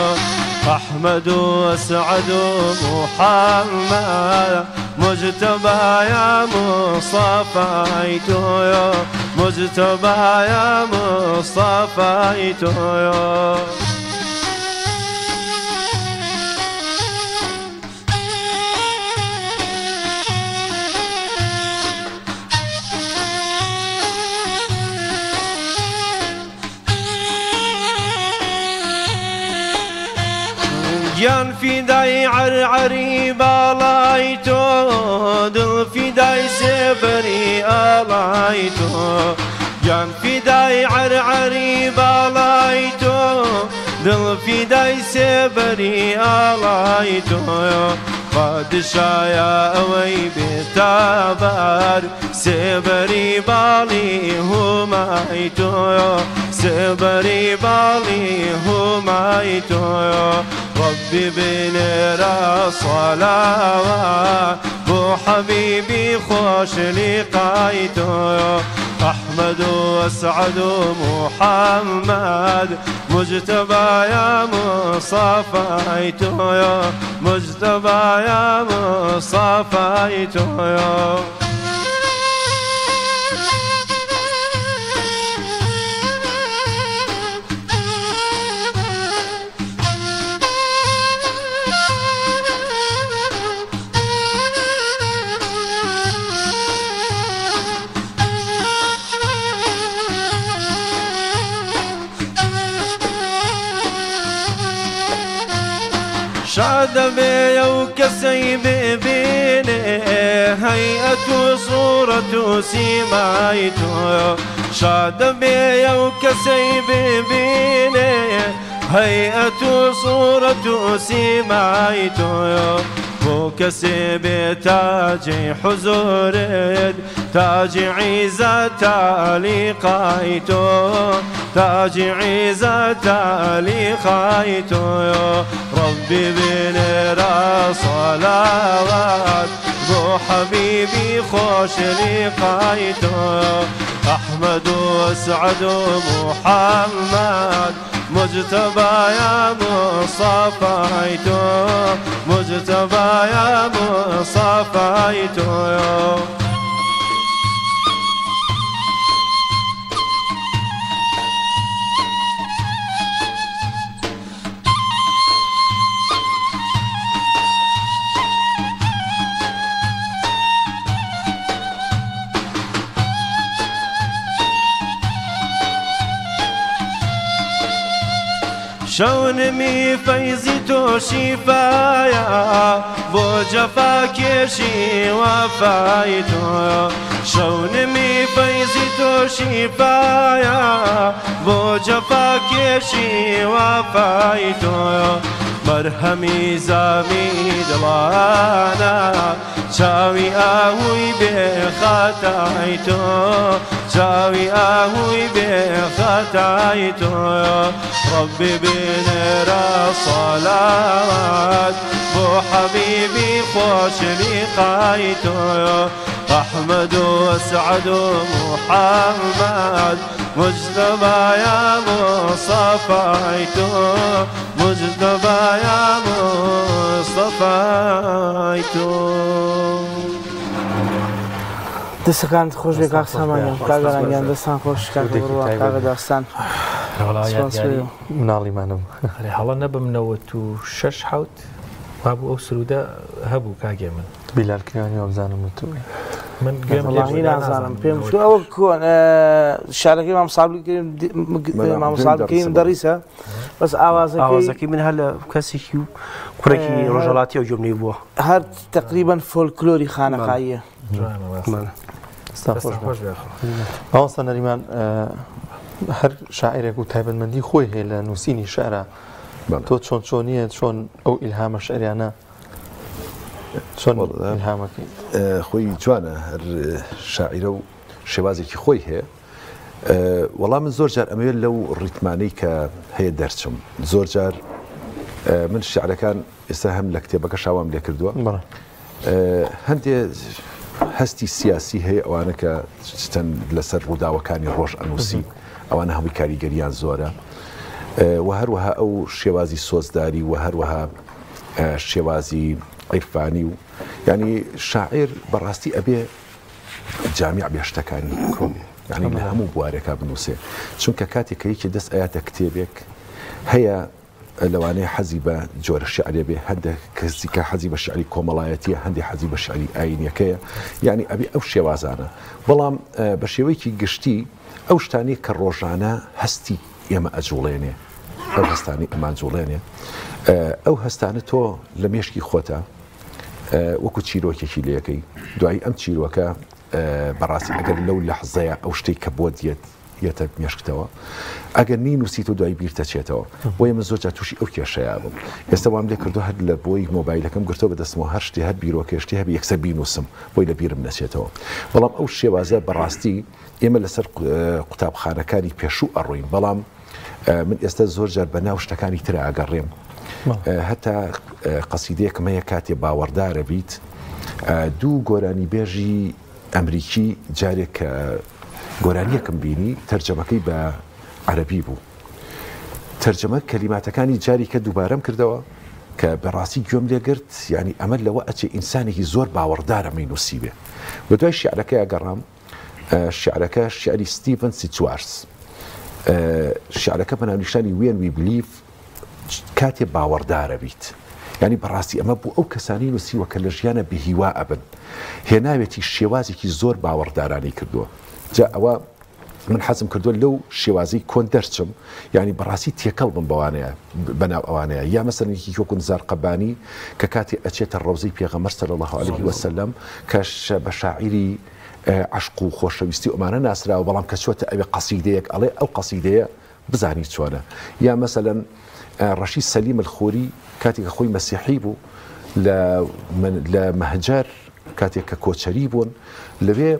أحمد وأسعد محمد مجتبى يا مصطفيته يا مجتبى يا مصطفيته يا جان فداي عرعري بالايتو دل فداي سبري الايتو جان فداي عرعري بالايتو دل فداي سبري الايتو پادشایا اوی بیتابر سبری بالی همایتو سبری بالی همایتو ربي بنرى صلوات بو حبيبي خوش لقايته أحمد وأسعد محمد مجتبى يا مصطفيته يا مجتبى يا مصطفيته يا شاد بي وكسي ببيني هيئة صورة سمايته شاد بي وكسي ببيني هيئة صورة سمايته وكسي بتاج حزور تاج عزة لقايته تاج عزة لقايته ربي بنرى صلوات بو حبيبي خوش لقايته أحمد وأسعد محمد مجتبى يا مصطفيته مجتبى يا مصطفيته شونمی فیضی تو شیفایا بو جفا کشی وفای تو شونمی فیضی تو شیفایا بو جفا کشی وفای تو مرهمی زامی دلانا چاوی آهوی به خطای تو چاوی آهوی به خطای تو ربي بنرى صلوات بو حبيبي خوش لقايته أحمد وسعد محمد مجتبى يا مصطفيته مجتبى يا مصطفيته دەستەکانت خۆش بێ کاک سامانیان کاگەڕانگیان دەستان خۆش کاگە داستان مناڵیمانم هەڵە نەبمنەوە تو 6 حوت وابوو ئەو سرودە هەبوو کاگێ من بیلالکردنی بزانم تو من گوێی نازانم پێم ئەوە کۆن شارەکەی مامۆسابکەیم دەڕیسە بەس ئاوازەکەی من هەر لە کەسێکی و کوڕێکی ڕۆژهەڵاتی و جۆبنەی بووە هەر تقریبان فۆلکلۆری خانەقاییە ئەوەستا نەریمان هەر شاعرێک و تایبەتمەندی خۆی هەیە لە نووسینی شعرە تۆ چۆن چۆنیە چۆن ئەو ئیلهامە شعریانە چۆن ئیلهامەکەی خۆی جوانە هەر شاعیرە و شێوازێکی خۆی هەیە وەڵام من زۆر جار ئەمەوێت لەو ڕیتمانەی کە هەیە دەرچم زۆر جار من شعرەکان ئێستا هەم لە کتێبەکە شاوام لێ کردووە هەندێ هەستی سیاسی هەیە ئەوانە کە چەند لەسەر ڕووداوەکانی ڕۆژ ئەنووسی ئەوانە هەمووی کاریگەریان زۆرە و هەروەها ئەو شێوازی سۆزداری و هەروەها شێوازی عیرفانی و ینی شاعیر بەڕاستی ئەبێ جامیع بێ شتەکانی ینی لە هەموو بوارێکا بنووسێ چونکە کاتێک یەکی دەست ئاياتە کتێبێک هەیە لەوانەیە حەزی بە جۆرە شعرێ بێ هەندێک کەسی کە حەزی بە شعری کۆمەڵایەتیە هەندێک حەزی بە شعری ئاینیەکەیە یعنی ئەبێ ئەو شێوازانە بەڵام بە شێوەیەکی گشتی ئەو شتانی کە ڕۆژانە هەستی ئێمە ئەجوڵێنێ ئەو هەستانی ئەمان جوڵێنێ ئەو هەستانە تۆ لە مێشکی خۆتە وەکو چیرۆکێکی لەکەی دوایی ئەم چیرۆکە بەڕاستی ئەگەر لەو لەحزەیە ئەو شتێک کە بۆ دێت یەتە مێشکتەوە ئەگەر نینوسیت و دوای بیرتەچێتەوە بۆیە من زۆر جار تووشی ئەو کێشەیە بووم ئێستا وام لێ کردو هەر لە بۆی مۆبایلەکەم گرتەوە بەدەستمەوە هەر شتێ هەر بیرۆکێشتی هەبی یەکسەر بینوسم بۆی لە بیرم نەچێتەوە بەڵام ئەو شێوازە بەڕاستی ئێمە لەسەر قوتابخانەکانی پێشوو ئەڕۆین بەڵام من ئێستا زۆر جار بە ناو شتەکانی ترە ئاگەڕێم هەتا قەسیدەیەکم هەیە کاتێ باوەڕدارە بیت دوو گۆرانی بێژی ئەمریکی جارێک گۆرانیەکم بینی تەرجەمەکەی بە عەرەبی بوو تەرجەمە کەلیماتەکانی جاری کە دووبارەم کردەوە کە بەڕاستی گوێم لێگرت ینی ئەمە لەوە ئەچێ ئینسانێکی زۆر باوەڕدارە مینووسی بێ بە دوای شیعرەکە ئەگەڕام شیعرەکە شیعری ستیڤن سیچوارس شیعرەکە بەناونیشانی وێن وی بلیف کاتێ باوەڕدارە بیت ینی بەڕاستی ئەمە بوو ئەو کەسانی نووسیوە کە لە ژیانە بهیوا ئەبن هێناوێتی شێوازێکی زۆر باوەڕدارانی کردووە جا ئەوە من حەزم کردووە لەو شێوازەی کۆن دەرچم ینی بەڕاستی تێکەڵ بم بەوانەیە بەناو ئەوانەیە یا مەسەرێکی وەکو نزار قەبانی کە کاتی ئەچێتە ڕەوزەی پێغەمبەر صلی الله علیه وسلم کە بە شاعیری عشق و خۆشەویستی ئەمانە ناسراوە بەڵام کە چۆتە ئەوێ قەسیدەیەک ئەڵێ ئەو قەسیدەیە بزانی چۆنە یا مەسەلەن ڕەشید سەلیم الخوری کاتێک کە خۆی مەسیحی بوو لە مەهجەر کاتێک کە کۆچەری بوون لەوێ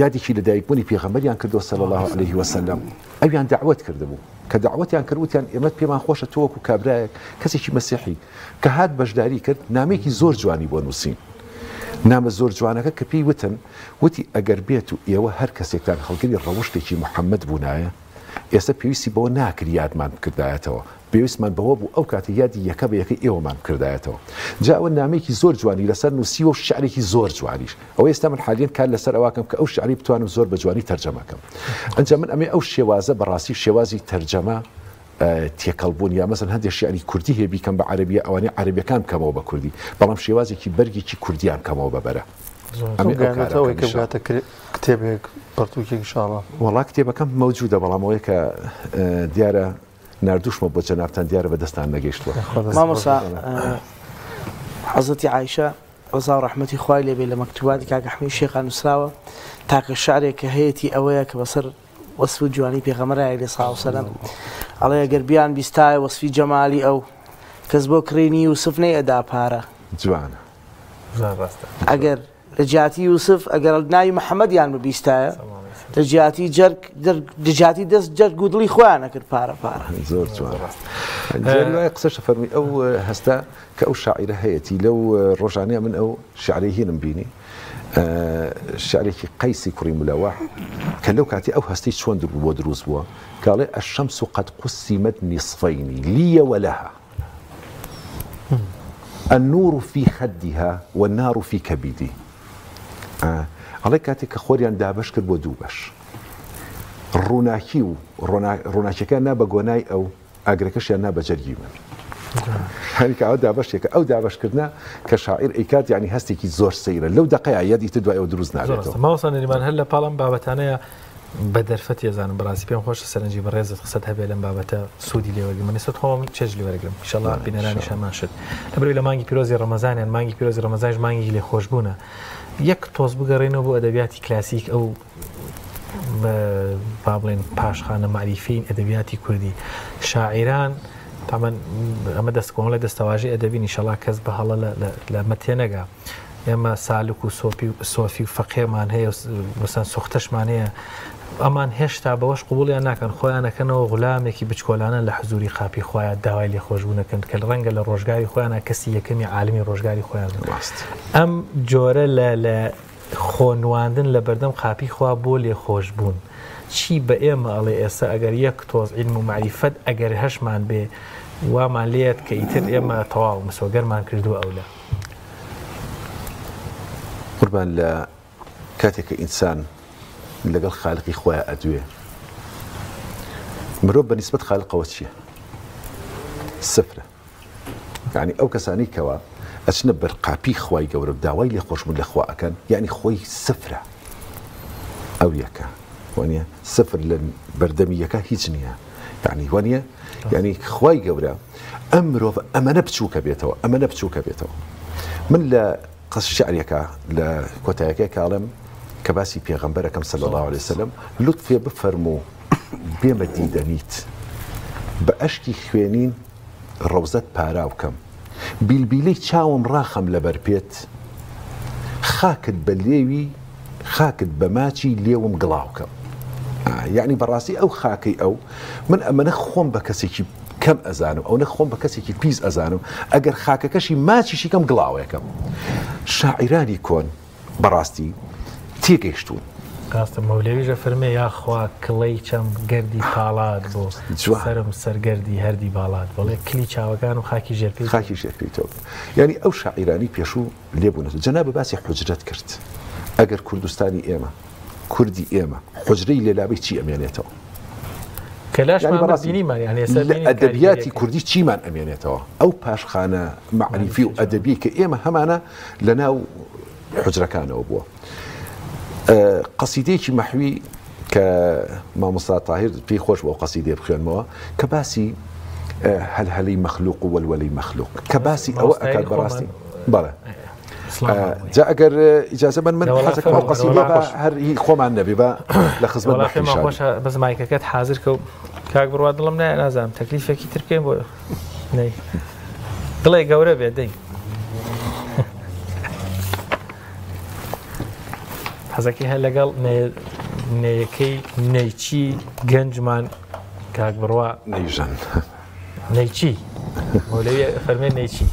یادێکی لەدایکبوونی پێغەمبەریان کردووە صلی الله علیه وسلم ئەویان دعوت کردبوو کە دعوتیان کردوتیان ئێمە پێمان خۆشە تۆ وەکو کابرایەک کەسێکی مەسیحی کە هات بەشداری کرد نامێکی زۆر جوانی بۆ نووسین نامە زۆر جوانەکە کە پێی وتن وتی ئەگەر بێت و ئێوە هەر کەسێکتان خەڵگەری ڕەوشتێکی محەممەد بوونایە ئێستا پێویستی بەوە ناکرد یادمان کردایەتەوە پێویستمان بەوە بوو ئەو کاتە یادی یەکە بە یەکەی ئێوەمان کردایەتەوە جا ئەوە نامێکی زۆر جوانی لەسەر نووسیوە و شعرێکی زۆر جوانیش ئەوە ئێستا من حالیان کار لەسەر ئەواکەم کە ئەو شعری بتوانم زۆر بە جوانی تەرجەمەکەم ئەنجا من ئەمێ ئەو شێوازە بەڕاستی شێوازی تەرجەمە تێکەڵبوون یا مەسەن هەندێک شعری کوردی هەیە بیکەم بە عەرەبیە ئەوانەی عەرەبیەکان بکەمەوە بە کوردی بەڵام شێوازێکی بەرگێکی کوردیان بکەمەوە بەبەرە کتێبێک پەرتووکێک ئینشاڵڵا وەڵا کتێبەکەم مەوجودە بەڵام ئەوەیە کە دیارە نردوشمە بۆ جەنابتان دیارە بەدەستان نەگەیشتووە. مامۆستا حەزەتی عایشە ڕزا و ڕەحمەتی خوای لێبێ لە مەکتوباتی کاک ئەحمەدی شێخان نووسراوە تاکە شعرێک کە هەیەی ئەوەیە کە بەسەر وەسف و جوانی پێغەمبەر عەلەیهی سڵاو وسەلام ئەڵێ ئەگەر بیان بیستایە وەسفی جەمالی ئەو کەس بۆ کڕینی یوسف نەیەدا پارە جوانە ئەگەر لە جیاتی یوسف ئەگەر ناوی محەممەدیان ببیستایە لە جیاتی جاتی دەست جەرگ و دڵی خۆیان نەکرد پارە زۆر جوان قسەشە فەرمی ئەو هەستا کە ئەو شاعیرە هەیەی لەو ڕۆژانەیە من ئەو شعرەی هینم بینی شعرێکی قەیسی کوڕی مولەوە کە لەو کاتی ئەو هەستەی چۆن بۆ دروست بووە کاڵێ الشەمس قد قسمت نصفين لي ولها النور في خدها والنار في كبدي ئەڵێ کاتێک کە خۆریان دابش کرد بۆ دوو بەش ڕووناکی و ڕووناکیەکان نا بە گۆنای ئەو ئاگرەکەشیان نا بە جەرگی من هەریکە ئەو دابشێکە ئەو دابشکردنا کە شاعیر ئەیکات یعنی هەستێکی زۆر سەیرە لەو دقەیە یادی تر دوای ئەو دروست نابێتەوە. ماوەسا نەریمان هەر لە پاڵم بابەتانەیە بە دەرفەت ێزانم بەڕاستی پێم خۆشە سەرنجی بەڕێزت قسەت هەبێ لەم بابەتە سوودی لێوەرگرم منیسەت خۆم چێژ لێوەرگرم ئینشەڵڵا بینەرانیشان شت لەبەرەوەی لە مانگی پیرۆزی ڕەمەزانیان مانگی پیرۆزی ڕەمەزانیش مانگی لێخۆشبوونە یەک تۆز بگەڕێنەوە بۆ ئەدەبیاتی کلاسیک ئەو با بڵێن پاشخانە معریفین ئەدەبیاتی کوردی شاعیران تامان ئەمە دەستکۆن لە دەستەواژی ئەدەبی ئینشەڵڵا کەس بە هەڵە لە مەتێنەگا ئێمە سالک و سۆفی و فەقێمان هەیە وەسەن سوختەشمان هەیە ئەمان هێشتا بەوەش قوبوڵیان ناکەن خۆیانەکەنەوە غولامێکی بچکۆلانە لە حزوری خاپی خۆیان داوای لێخۆشبوونەکەن کە ڕەنگە لە ڕۆژگاری خۆیانە کەسی یەکەمی عالمی ڕۆژگاری خۆیان ئەم جۆرە لە خۆنواندن لە بەردەم خاپی خوا بۆ لێخۆشبوون چی بە ئێمە ئەڵێ ئێستا ئەگەر یەک تۆز عیلم و معریفەت ئەگەر هەشمان بێ وامان لێت کە ئیتر ئێمە تەواو مسۆگەرمان کردووە ئەولە قوربان لە کاتێککە ئینسان لەگەڵ خالقی خۆیان ئەدوێ مرۆڤ بە نیسبەت خالقەوە چییە؟ سفرە یعنی ئەو کەسانی کەوە ئەچنە بەرقاپی خوای گەورە داوای لێخۆشبوون لە خوا ئەکەن یعنی خۆی سفرە ئەو یەکە وانە سفر لە بەردەمی یەکە هیچ نییە یعنی وانە یعنی خوای گەورە ئەم مرۆڤ ئەمەنە بچووکە بێتەوە ئەمەنە بچووکە بێتەوە من لە قەس شعرێکە لە کۆتایەکەی کاڵم کە باسی پێغەمبەرەکەم صلی الله عليه وسلم لوتفێ بفەرموو بێمە دیدەنیت بە ئەشکی خوێنین ڕەوزەت پاراو بکەم بیلبیلەی چاوم ڕاخەم لەبەر پێت خاکت بە لێوی خاکت بە ماچی لێوم گڵاو بکەم یعنی بەڕاستی ئەو خاکەی ئەو من ئەمەنە خۆم بە کەسێکی کەم ئەزانم ئەو نەخۆم بە کەسێکی پیس ئەزانم ئەگەر خاکەکەشی ماچیشی کەم گڵاوەکەم شاعیرانی کۆن بەڕاستی تێگەیشتون ڕاستە مەولەویژە فەرمێ یاخوا کڵەی چەم گەردی پاڵات بۆ سەرم سەرگەردی هەردی باڵات بەڵێ کلی چاوەکان و خاکی ژێرپێی خاکی ژێرپێیتەوە یعنی ئەو شاعیرانی پێشوو لێبوونەوە جەنابە باسی حوجرەت کرد ئەگەر کوردستانی ئێمە کوردی ئێمە حوجرەی لێلابەی چی ئەمێنێتەوە ئەدەبیاتی کوردی چیمان ئەمێنێتەوە ئەو پاشخانە معریفی و ئەدەبی کە ئێمە هەمانە لە ناو حوجرەکانەوە بووە قەسیدەیەکی مەحوی کە مامۆستا تاهیر پێی خۆش بۆ قەسیدەیە بخوێنمەوە کە باسی هەلهەلەی مەخلوق و وەلوەلەی مەخلوق کە باسی ئەوە ئەکات بەڕاستی بەڵێ جا ئەگەر ئیجازە من حەزەکەم ئەو قەسیدە هەر خۆمان نەبێ بە لە خزمەت بەخێشان خۆشە بە مایکەکەت حازر کە و کاک بڕوا دڵم نایە نازانم تەکلیفێکی تر بکەین بۆ دڵێ گەورە بێت دەی حەزەکەی هەر لەگەڵ نەیەکەی نەیچی گەنجمان کاک بڕوا نەیژەن نەیچی مەولەوی فەرمێ نەیچی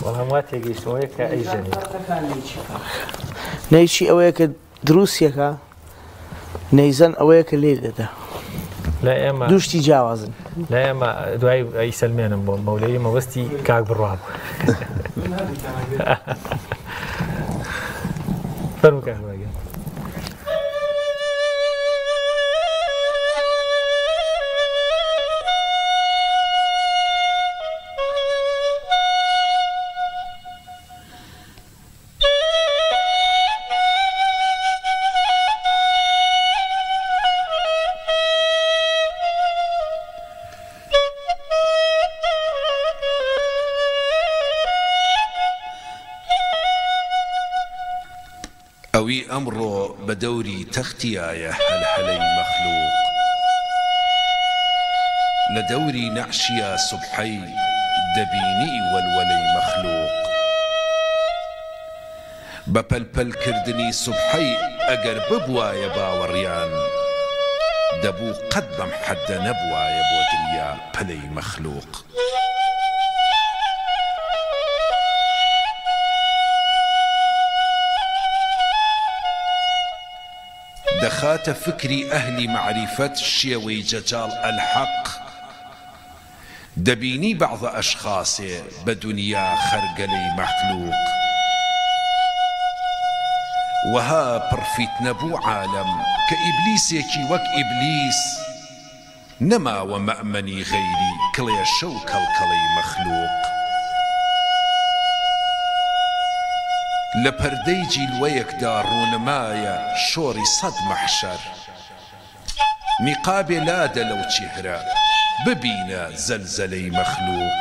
وەڵام وا تێگەیشتەوەیە کە ئەیژەنی نەیچی ئەوەیە کە دروستیەکە نەیزەن ئەوەیە کە لێ دەدا لە ئێمە دوشتی جیاوازن لە ئێمە دوای ئەی سەلمێنم بۆ مەولەوی مەوەستی کاک بڕوا بوو فەرموو کاک بڕوا ئەوی ئەمڕۆ بە دەوری تەختیایە هەلهەلەی مەخلوق لە دەوری نەعشیە سوبحەی دەبینی وەلوەلەی مەخلوق بە پەلپەلکردنی سوبحەی ئەگەر ببوایە باوەڕیان دەبوو قەت بەم حەددە نەبوایە بۆ دنیا پەلەی مەخلوق دەخاتە فکری ئەهلی معریفەت شێوەی جەجاڵ ئەلحەق دەبینی بەعضە ئەشخاصێ بە دنیا خەرگەلەی مەخلوق وها پڕفیتنە بوو عالەم کە ئیبلیسێکی وەک ئیبلیس نەماوە مەئمەنی غەیری کڵێشە و کەڵکەڵەی مەخلوق لە پەردەی جیلوەیەکدا ڕوونمایە شۆڕی سەد مەحشەر نیقابێ لادە لەو چیهرە ببینە زەلزەلەی مەخلوق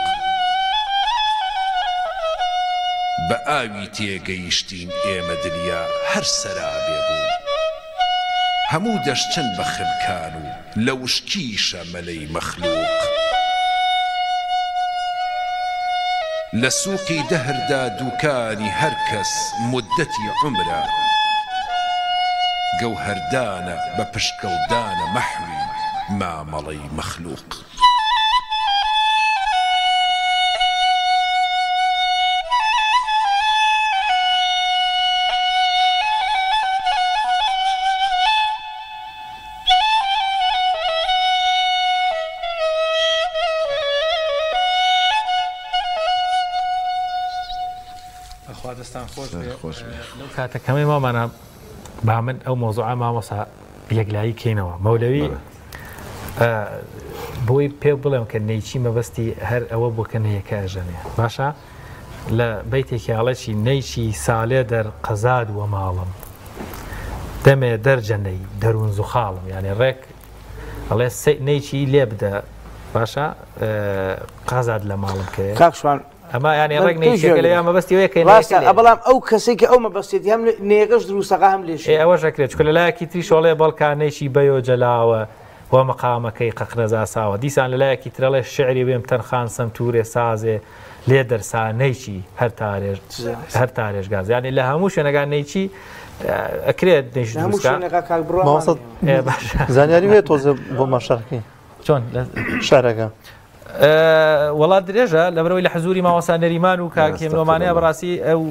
بە ئاوی تێگەیشتین ئێمە دنیا هەر سەرابێ بوو هەموو دەشتن بە خلکان و لە وشکیشە مەلەی مەخلوق لە سووقی دەهردا دووکانی هەر کەس مدەتی عمرە گەوهەردانە بە پشکەڵدانە مەحوی مامەڵەی مەخلوق دەستان خۆش کاتەکەمی مامانە با من ئەو مۆزوعە مامۆسا یەکلایی کەینەوە مەولەوی بۆی پێ بڵێم کە نەیچی مەبەستی هەر ئەوە بۆ کە نەیەکە ئەژەنێ باشە لە بەیتێکی هەڵەکی نەیچی ساڵێ دەر قەزاد وە ماڵم دەمێ دەرجەنەی دەروون زوخاڵم یعنی ڕێک ئەڵێ نەیچی لێ بدە باشە قەزاد لە ماڵم کە کاکشوان ئەمە ینی ڕێک نەیچێکە لە یامەبەستی وەیەکەی بەڵام ئەو کەسێکی ئەو مەبەستێتی هەم نێگەش دروستەکە هەم لێش ئەوەش ئەکرێت چکە لەلایەکی تریشۆڵێ بەڵکانێکی بەیۆ جەلاوە وە مەقامەکەی قەقرەزا ساوە دیسان لەلایەکی ترەڵێ شعری بێم تەنخان سەمتورێ سازێ لێ دەرسا نەیچی هەر تارێژ گاز ینی لە هەموو شوێنەکان نەیچی ئەکرێت زانیاری وێت تۆزە بۆ مەشەڕکی چۆن شارەکە وڵات درێژە لەبەرەوەی لە حەزوری ماوەسا نەریمان و کاکێمنۆمانەیە بەڕاستی ئەو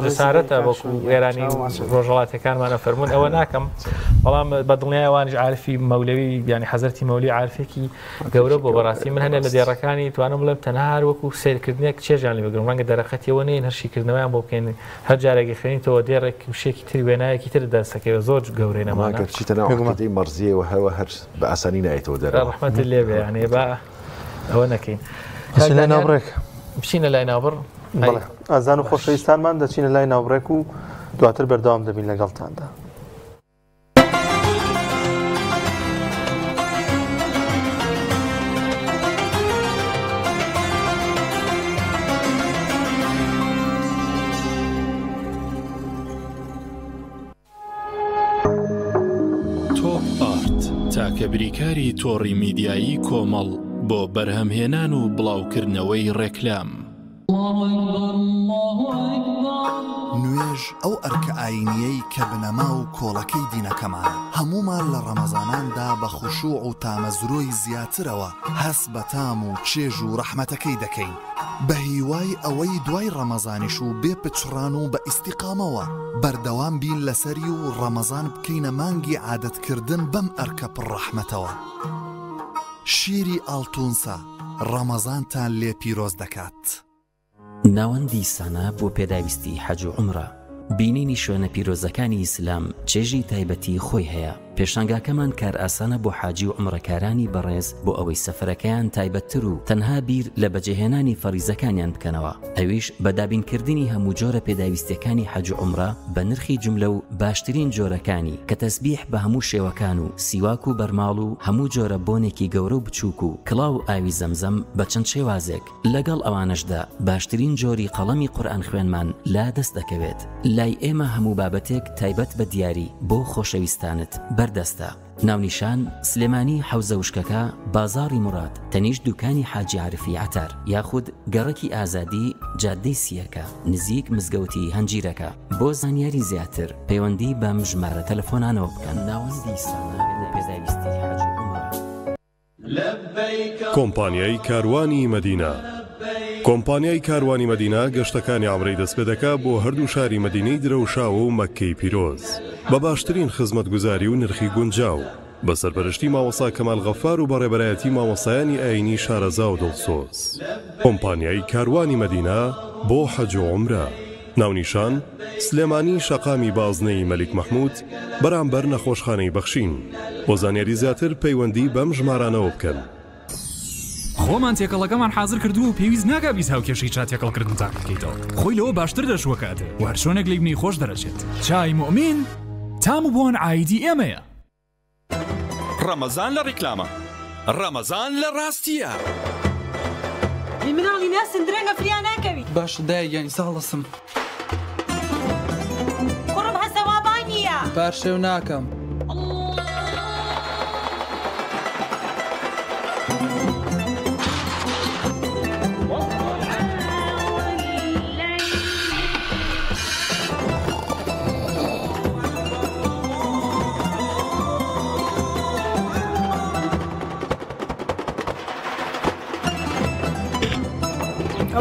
رسارەتە وەکو وێرانی ڕۆژەڵاتەکانمانە فەرمونون ئەوە ناکەم بەڵام بە دڵنیایوانش عارفی مەولەوی ینی حەزەرتی مەولی عارفێکی گەورە بۆ بەڕاستی من هەنێ لە دێڕەکانی توانم بڵێم تەنها هەر وەکو سیرکردنێک چێژیان لێ بگرم ڕەنگە دەرەخەتیەوە نین هەرشیکردنەوەیان بۆ بکەین هەر جارێکی خوێنیتەوە دێڕێک وشێکی تر وێنایەکی تر دەستەکەوە زۆر گەورەی نەمانە چیتەناوەی مەرزیەوە هەوە هەر بە ئاسانی نایێتەوە دەرە ڕەحمەت لێبێ یعنی بە ئەوە نەکەین لای ناوڕێک بچینە لای ناوبڕ ئازان و خۆشەویستانمان دەچینە لای ناوڕێک و دواتر بەردەوام دەبین لەگەڵتاندا تۆپ ئارت تاکە بریکاری تۆڕی میدیایی کۆمەڵ بۆ بەرهەمهێنان و بڵاوکردنەوەی ڕێکلام نوێژ ئەو ئەرکە ئاینیەی کە بنەما و کۆڵەکەی دینەکەمان هەمومان لە ڕەمەزاناندا بە خوشوع و تامەزرۆی زیاترەوە هەست بە تام و چێژ و ڕەحمەتەکەی دەکەین بە هیوای ئەوەی دوای ڕەمەزانیش و بێ پچڕان و بە ئیستیقامەوە بەردەوام بین لەسەری و ڕەمەزان بکەینە مانگی عادەتکردن بەم ئەرکە پڕڕەحمەتەوە شیری ئاڵتونسا ڕەمەزانتان لێ پیرۆز دەکات. ناوەندی سانە بۆ پێداویستی حەج و عومرە بینینی شوێنە پیرۆزەکانی ئیسلام چێژی تایبەتی خۆی هەیە پێشانگاکەمان کار ئاسانە بۆ حاجی و عمرەکارانی بەڕێز بۆ ئەوەی سەفەرەکەیان تایبەتتر و تەنها بیر لە بەجێهێنانی فەریزەکانیان بکەنەوە. ئەویش بەدابینکردنی هەموو جۆرە پێداویستیەکانی حەج و عومرە بە نرخی جملە و باشترین جۆرەکانی کە تەسبیح بە هەموو شێوەکان و سیواک و بەرماڵ و هەموو جۆرە بۆنێکی گەورە و بچووک و کڵاو و ئاوی زەمزەم بە چەند شێوازێک لەگەڵ ئەوانەشدا باشترین جۆری قەڵەمی قورئان خوێنمان لا دەست دەکەوێت. لای ئێمە هەموو بابەتێک تایبەت بە دیاری بۆ خۆشەویستانت بەردەستە. ناونیشان سلێمانی حەوزە وشکەکە بازاڕی مراد تەنیشت دوکانی حاجی عارفی عتار یاخود گەڕەکی ئازادی جادەی سیەکە نزیک مزگەوتی هەنجیرەکە. بۆ زانیاری زیاتر پەیوەندی بەم ژمارە تەلەفۆنانەوە بکەن. ناوەندی سانە پێداویستی حەج و عومرە. کۆمپانیای کاروانی مەدینە. کۆمپانیای کاروانی مەدینە گەشتەکانی عومرەی دەست پێ دەکات بۆ هەردوو شاری مەدینەی درەوشاوە و مەککەی پیرۆز بە باشترین خزمەتگوزاری و نرخی گونجاو بە سەرپەرشتی مامۆستا کەمال غەفار و بەڕێبەرایەتی مامۆستایانی ئاینی شارەزا و دڵسۆز. کۆمپانیای کاروانی مەدینە بۆ حەج و عومرە. ناونیشان سلێمانی شەقامی بازنەی مەلیک مەحموود بەرامبەر نەخۆشخانەی بەخشین. بۆ زانیاری زیاتر پەیوەندی بەم ژمارانەوە بکەن. خۆمان تێکەڵەکەمان حاضر کردو و پێویست ناکات بیست هاوکێشەی چا تێکەڵکردن تا بکەیتەوە. خۆی لەوە باشتر دەشوەکاتێ و هەر شۆنێک لێ بنی خۆش دەرەچێت. چای مؤمین تام و بۆن ئایدی ئێمەیە. ڕەمەزان لە ڕیکلامە، ڕەمەزان لە ڕاستیە. مناڵی ناسن درەنگە فریا ناکەوی. باش دایگەنی ساڵەسم. کوڕم هەسەوابان نییە. پارشێو ناکەم.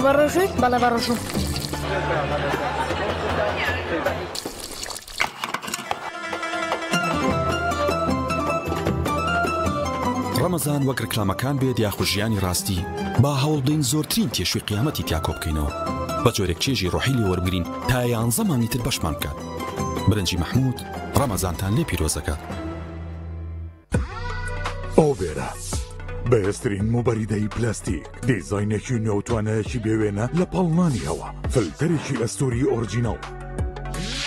بەڕۆژیت بەڵێ بەڕۆژم. ڕەمەزان وەک ڕکلامەکان بێت یاخود ژیانی ڕاستی با هەوڵ بدەین زۆرترین تێشوی قیامەتی تیا کۆ بکەینەوە بە جۆرێک چێژی ڕۆحی لێ وەربگرین تا 11 مانگی تر بەشمان بکات. برنجی مەحموود ڕەمەزانتان لێ پیرۆزەکات. ئۆبێرە بەهێزترین موبەریدەی پلاستیک دیزاینێکی نێوتوانەیەکی بێوێنە لە پەڵمانی هەوا فلتەرێکی ئەستۆری ئۆرجینەڵ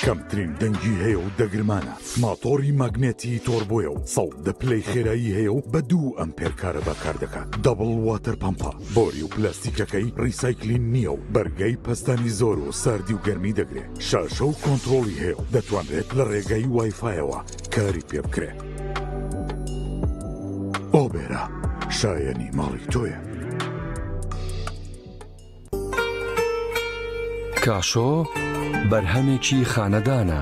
کەمترین دەنگی هەیە و دەگرمانە ماتۆری ماگنێتی تۆربۆیە و 100 پلەی خێرایی هەیە و بە 2 ئەمپێر کارە بەکار دەکات. دەبڵ واتەر پەمپە بۆری و پلاستیکەکەی ڕیسایکلین نییە و بەرگەی پەستانی زۆر و ساردی و گەرمی دەگرێت. شاشە و کۆنتڕۆڵی هەیە و دەتوانرێت لە ڕێگەی وایفایەوە کاری پێ بکرێت. ئۆبێرە شایەنی ماڵی تۆیە. کاشۆ بەرهەمێکی خانەدانە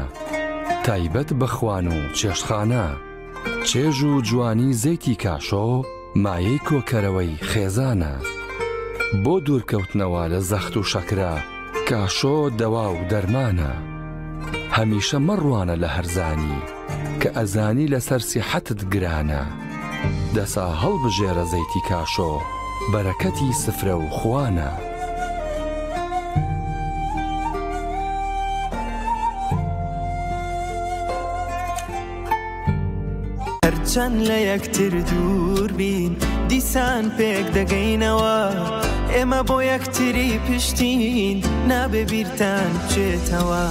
تایبەت بەخوان و چێشتخانە. چێژ و جوانی زەیتی کاشۆ مایەی کۆکەرەوەی خێزانە. بۆ دوورکەوتنەوە لە زەخت و شەکرە کاشۆ دەوا و دەرمانە. هەمیشە مەڕوانە لە هەرزانی کە ئەزانی لەسەر سیحەتت گرانە. دەسا هەڵبژێرە زەیتی کاشۆ بەرەکەتی سفرە و خوانە. هەرچەند لە یەکتر دوور بین دیسان پێک دەگەینەوە ئێمە بۆ یەکتری پشتین نابێ بیرتان بچێتەوە.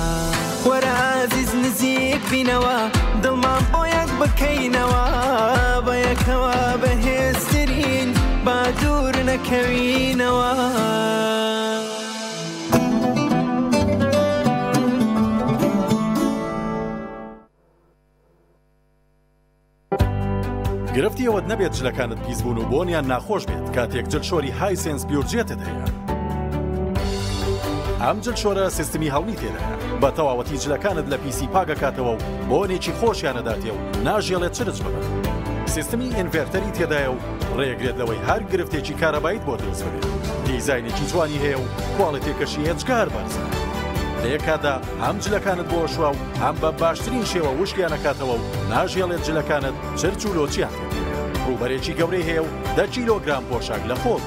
وەرە عازیز نزیک بینەوە دڵمان بۆ یەک بکەینەوە بە یەکەوە بەهێزترین با دوور نەکەوینەوە. گرفتی ئەوەت نەبێت جلەکانت پیس بوون و بۆنیان ناخۆش بێت کاتێک جلشۆری هایسنس بیورجێتت هەیە. ئەم جلشۆرە سیستمی هەڵمی تێدایە بە تەواوەتی جلەکانت لە پیسی پاگەکاتەوە و بۆنێکی خۆشیانەداتێ و ناژێڵێت چرچ ببن. سیستمی ئینڤێرتەری تێدایە و ڕێگرێت لەوەی هەر گرفتێکی کارەبایت بۆ دروست ببێت. دیزاینێکی جوانی هەیە و کواڵیتێکەشی هێچگار بەرزە. لە یەکادا هەم جلەکانت بۆ شووە و هەم بە باشترین شێوە وشکیانەکاتەوە و ناژێڵێت جلەکانت چرچ و لۆچیان ڕوبەرێکی گەورەی هەیە و 10 کیلۆگرام پۆشاک لە خۆت.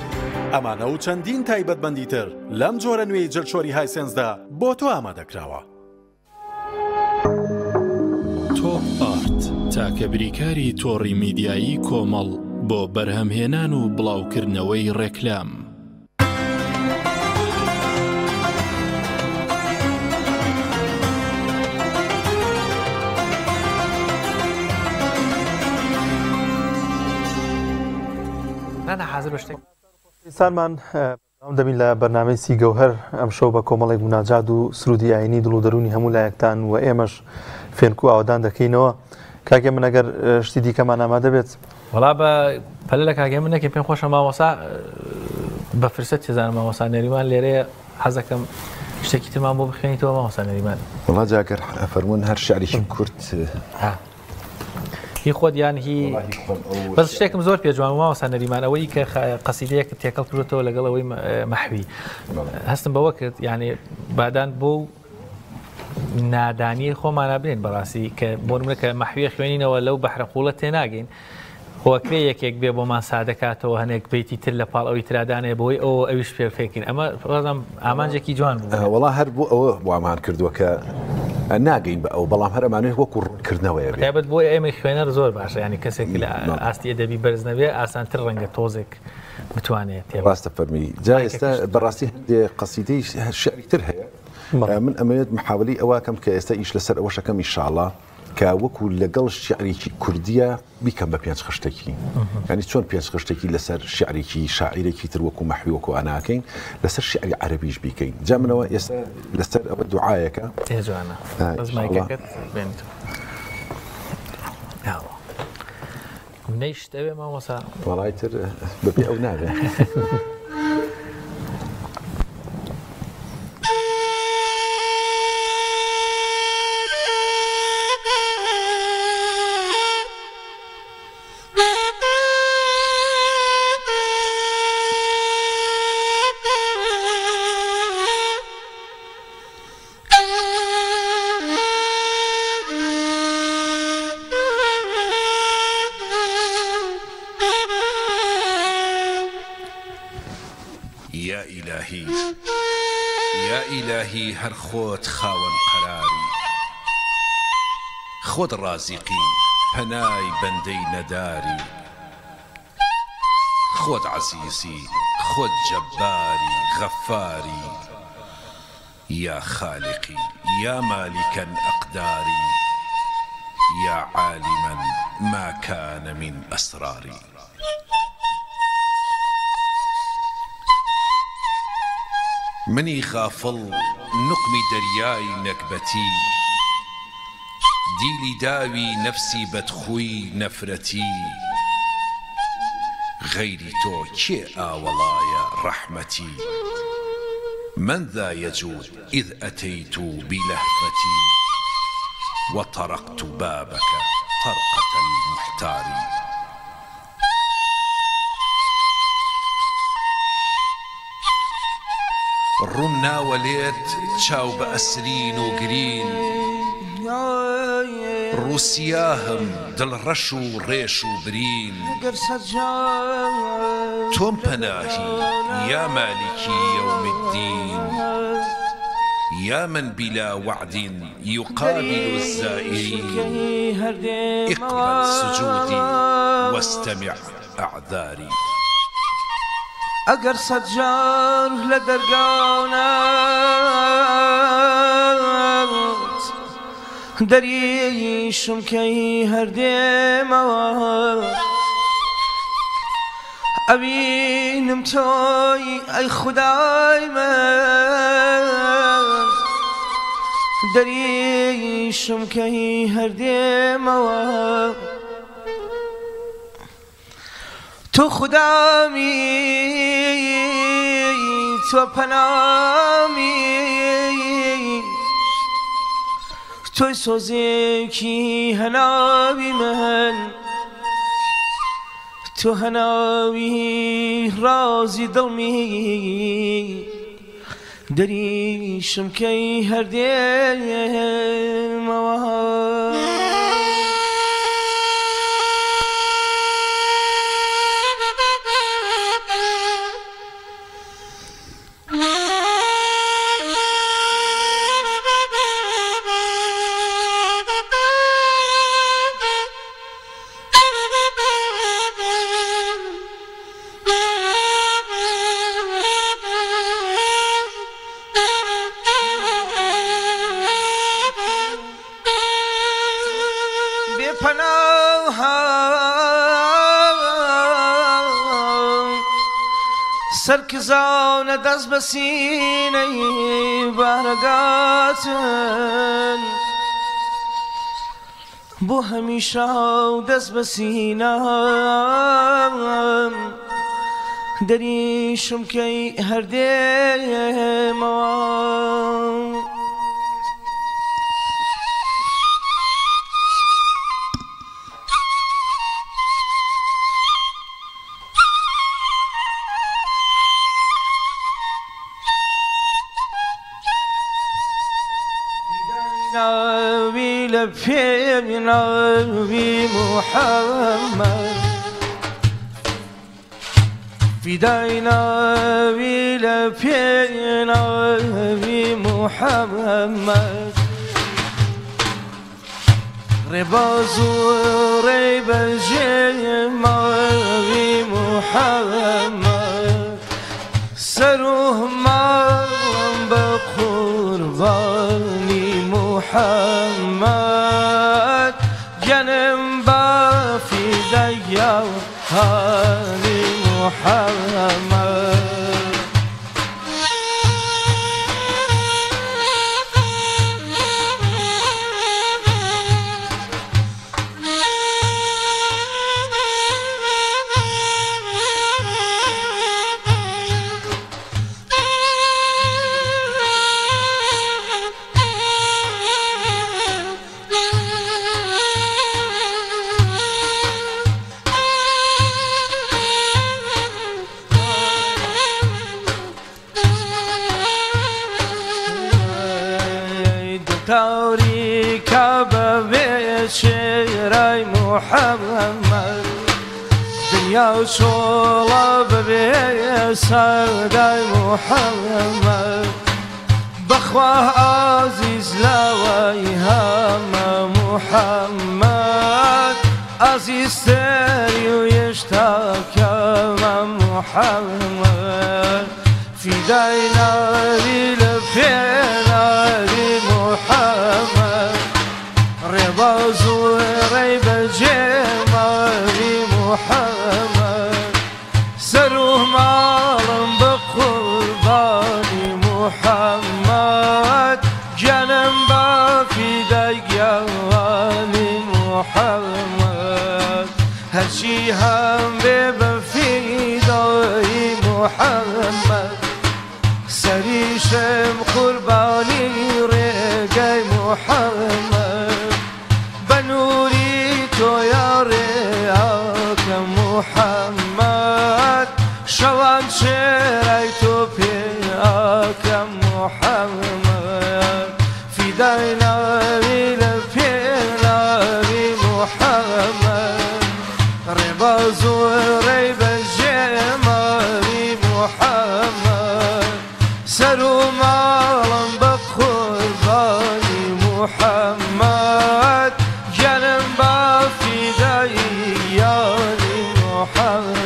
ئەمانە و چەندین تایبەتمەندی تر لەم جۆرە نوێی جلشۆری هایسنسدا بۆ تۆ ئامادەکراوە. تۆپ ئارت تاکە بریکاری تۆڕی میدیایی کۆمەڵ بۆ بەرهەمهێنان و بڵاوکردنەوەی ڕێکلام. سانمان دەبین لە بەرنامەی سی گەوهەر ئەم شەو بە کۆمەڵێک مناجات و سرودی ئاینی دڵ و دەرونی هەموو لایەکتان و ئێمەش فێنکو ئاودان دەکەینەوە. کاکێ من ئەگەر شتی دیکەمان ئامادە بێت وڵا بە پەلە لە کاگەی منەکە پێم خۆشە مامۆسا بە فرسەت تێزانم مامۆسا نەریمان لێرەیە حەزەکەم شتێکی ترمان بۆ بخوێنیتەوە مامۆسا نەریمان. وڵا جاگەر فەرموون هەر شعریشی کورد هی خۆت یان هی بەس شتێکم زۆر پێجوان مامۆستا نەریمان ئەوەی کە قەسیدەیەک تێکەڵ کردێتەوە لەگەڵ ئەوەی مەحوی هەستم بەوە کرد یعنی بادان بۆ نادانی خۆمانە بێن بەڕاستی کە بۆ نمونە کە مەحوی خوێنینەوە لەو بەحرە قوڵە تێناگەین خۆکرێ یەکێک بێ بۆمان سادەکاتەوە هەنێک بیتی تر لە پاڵ ئەوی ترادانێ بۆی ئەوە ئەویش پێفێکین ئەمە ڕازم ئامانجێکی جوان بوو. وڵا هەر بوو ئەوە وامان کردووە کە ناگەین بە ئەو بەڵام هەر ئەمانوێت وەکو ڕوونکردنەوەیە تایبەت بۆی ئێمە خوێنەر زۆر باشە ینی کەسێکی لە ئاستی ئەدەبی بەرز نەبێ ئاسانتر ڕەنگە تۆزێک بتوانێت ڕاستە فەرمی جا ئێستا بەڕاستی هەندێک قەسیدەی شعری تر هەیە من ئەمەوێت محاولی ئەوەکەم کە ئێستا ئیش لەسەر ئەوە شەکەم ئینشاءڵڵا کە وەکو لەگەڵ شعرێکی کوردیە بیکەم بە پێنج خشتێکی ینی چۆن پێنج خشتێکی لەسەر شعرێکی شاعیرێکی تر وەکو مەحوی وەکو ئەناکەین لەسەر شعری عەرەبیش بیکەین. جا منەوە ئێستا لەسەر ئەوە دوعایەکە جوانە ڕزمایکەکەت بێنیتەوە نەیشت ئەوێ مامۆسا وەڵای تر بەبێ ئەو نابێ. هەر خۆت خاوەن قەراری خۆت ڕازیقی پەنای بەندەی نەداری خۆت عەزیزی خۆت جەباری غەفاری یا خالقی یا مالکەن ئەقداری یا عالمەن ما كان من ئەسراری. منی غافڵ نقمی دەریای نەکبەتی دیلی داوی نەفسی بەدخووی نەفرەتی غەیری تۆ کێ ئاوەڵایە ڕەحمەتی من ذا يجود إذ أتيت بلهفتي وطرقت بابك طرقة المحتار. ڕوم ناوەلێت چاو بە ئەسرین و گرین ڕووسیاهم دڵڕەش و ڕێش و برین تۆم پەناهی یا مالکی یوم الدین یا من بلا وعد يقابل الزائرين اقبل سجودي واستمع أعذاري. ئەگەر سەد جار لە دەرگاونەت دەریشم کەی هەردێمەوە ئەبینم تۆی ئەی خودای من دەریشم کەی هەردێمەوە تو خدامی تو پنامی توی سوزێکی هەناوی من تو هەناوی ڕازی دڵمی دەریشم کەی هەردێمەوە سرکزانە دەست بە سینەی بارەگاتن بۆ هەمیشە دەست بە سینەم دەریشم کەی هەردێمەوە نبي لبيب نبي محمد فداي نبي لبيب نبي محمد ربا زوري بجيم نبي محمد سروه مرم بقرباني محمد جنم بافي ديا هاني محمد توريك ببشيري محمد دنيا وشولا ببسردي محمد بخواه عزيز لويهم محمد عزيز تري ويشتاك محمد في دينا لفينا محمد رضا زوري بجمالي محمد سروه مالم بقرباني محمد جنم بافي ديواني محمد هالشي هم بفيداي محمد سريشم قرباني رجاي محمد بنوري تو يا رياك محمد شوان شريتو بياك محمد في دينا لفينا محمد ربا زوري بجمالي محمد سرو مالم بقرباني محمد جنم بافي دياني محمد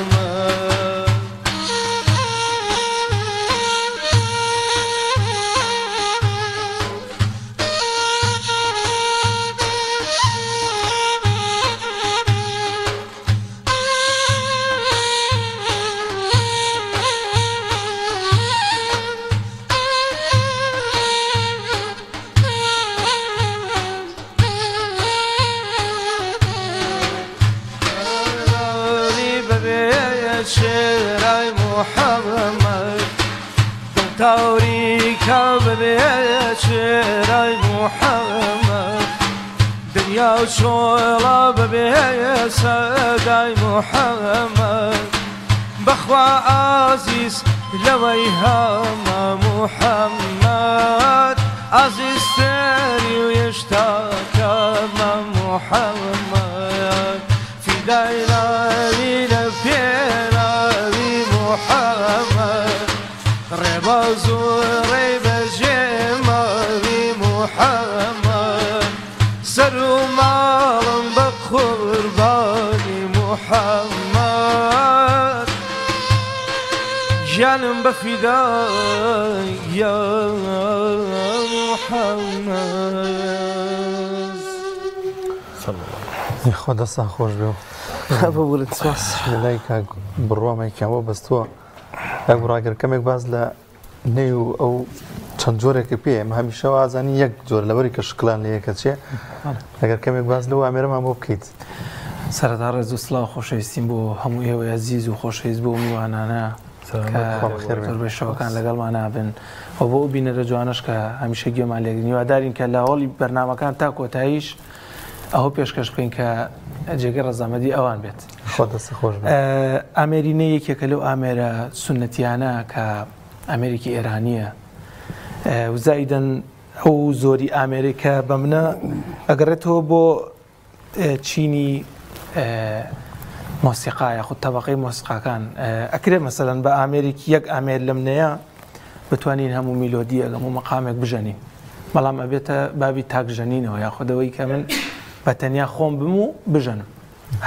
شيري محمد توريك بشيري محمد دنيا وشولا بسدي محمد بخوا عزيز لويهم محمد عزيز تري ويشتاك محمد في دينا لفينا محمد ربا زوري بجمالي محمد سرو مالم بقرباني محمد جانم بفداي يا محمد صلى الله عليه وسلم خۆ دەستان خۆش بێ لای کاک بڕوامێکیانەوە بەستووە کاک بڕاگر کەمێک باز لە نێ و ئەو چەند جۆرێکە پێ ئەمە هەمیشەوە ئازانی یەک جۆر لەبەری کە شکلان لە یەکە چێ ئەگەر کەمێک باز لەوە ئامێرەمان بۆ بکەیت سەرەتا ڕێز و سڵاو خۆشەویستیم بۆ هەموو ئێوە عەزیز و خۆشەویست بۆ میوانانە زۆربەی شەوەکان لەگەڵمان نابن ئەو بۆ بینەرە جوانش کە هەمیشە گوێمان لێگرن هیوادارین کە لە هەوڵی بەرنامەکان تا کۆتاییش ئەوە پێشکەش بکەین کە جێگە ڕەزامەندی ئەوان بێت ئامێرینە یەکێکە لەو ئامێرە سونەتیانە کە ئەمریکی ئێرانیە وزایدەن ئەو زۆری ئامریکا بە منە ئەگەڕێتەوە بۆ چینی مۆسیقایە خود تەبەقەی مۆسیقاکان ئەکرێت مەسەلەن بە ئامریکی یەک ئامێر لەم نەیە بتوانین هەموو میلۆدی ئەگەم و مەقامێک بژەنین بەڵام ئەبێتە بابی تاکژەنینەوە یاخودەوەی کە من بە تەنیا خۆم بم و بژەنم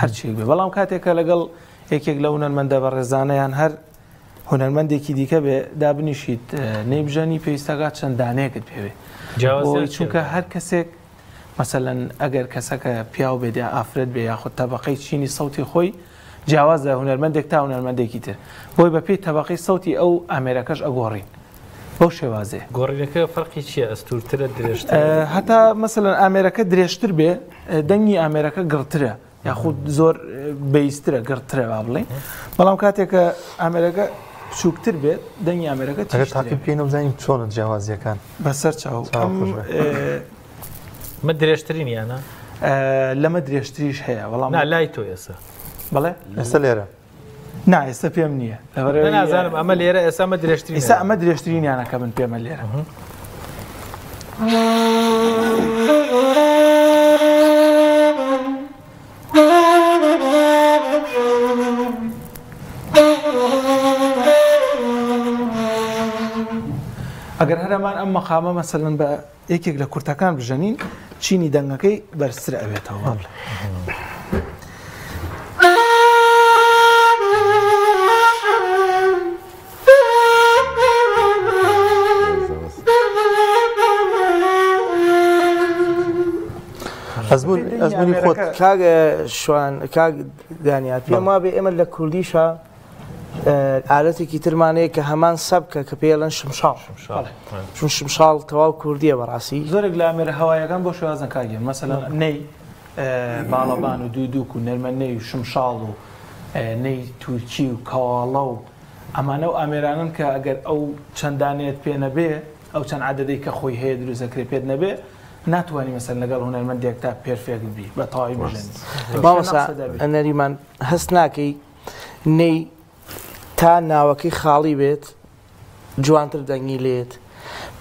هەرچێک بێ بەڵام کاتێکە لەگەڵ یەکێک لە هونەرمەندە بە ڕێزانەیان هەر هونەرمەندێکی دیکە بێ دابنیشیت نەیبژەنی پێویستەکات چەند دانەیەکت پێوێ چونکە هەر کەسێک مەسەلەن ئەگەر کەسەکە پیاو بێت یا ئافرەت بێ یاخود تەبەقەی چینی سەوتی خۆی جیاوازە هونەرمەندێک تا هونەرمەندێکی تر بۆی بە پێی تەبەقەی سەوتی ئەو ئامێرەکەش ئەگۆڕین بەو شێوازێ گۆڕینەکە فەرقی چییە ئەستورترە درێژتر هەتا مەسەلەن ئامێرەکە درێژتر بێ دەنگی ئامێرەکە گڕترە یاخود زۆر بەیسترە گڕترە با بڵێ بەڵام کاتێکە ئامێرەکە بچووکتر بێت دەنگی ئامێرەکە تاقی بکەین و بزانین چۆنە جیاوازیەکان بەسەر چاو مە درێژترین یانە لەمە درێژتریش هەیە بەڵام لای تۆ ئێستا بەڵێ ئێستا لێرە نا ئێستا پێم نییە نازانم ئەمە لێرە ئێستا ئەمە درێژترین ئێستا ئەمە درێژترین یانەکە من پێمە لێرە ئەگەر هەرەمان ئەم مەقامە مەسەلەن بە یەکێک لە کورتەکان بژەنین چینی دەنگەکەی بەرزتر ئەوێتەوە ئەزمونی خۆت کاگە شوان کاک دانیات پێم وابێ ئێمە لە کوردیشە ئالەتێکی ترمانەیە کە هەمان سەبکە کە پێڵەن شمشاڵ چون شمشاڵ تەواو کوردیە بەڕاستی زۆرێک لە ئامێرە هەوایەکان بۆ شێوازن کاگەن مەسەلەن نەی باڵەبان و دوودووک و نەرمەنەی و شمشاڵ و نەی تورکی و کەواڵە و ئەمانە و ئامێرانن کە ئەگەر ئەو چەندانێت پێ نەبێ ئەو چەند عادەدەی کە خۆی هەیە دروستەکرێ پێت نەبێ ناتوانانی مەسەن لەگەڵ هونەرمەندێک تا پێرفێک بی بە تەواوی بژێن مامۆستا ئەنەریمان هەست ناکەی نەی تا ناوەکەی خاڵی بێت جوانتر دەنگی لێت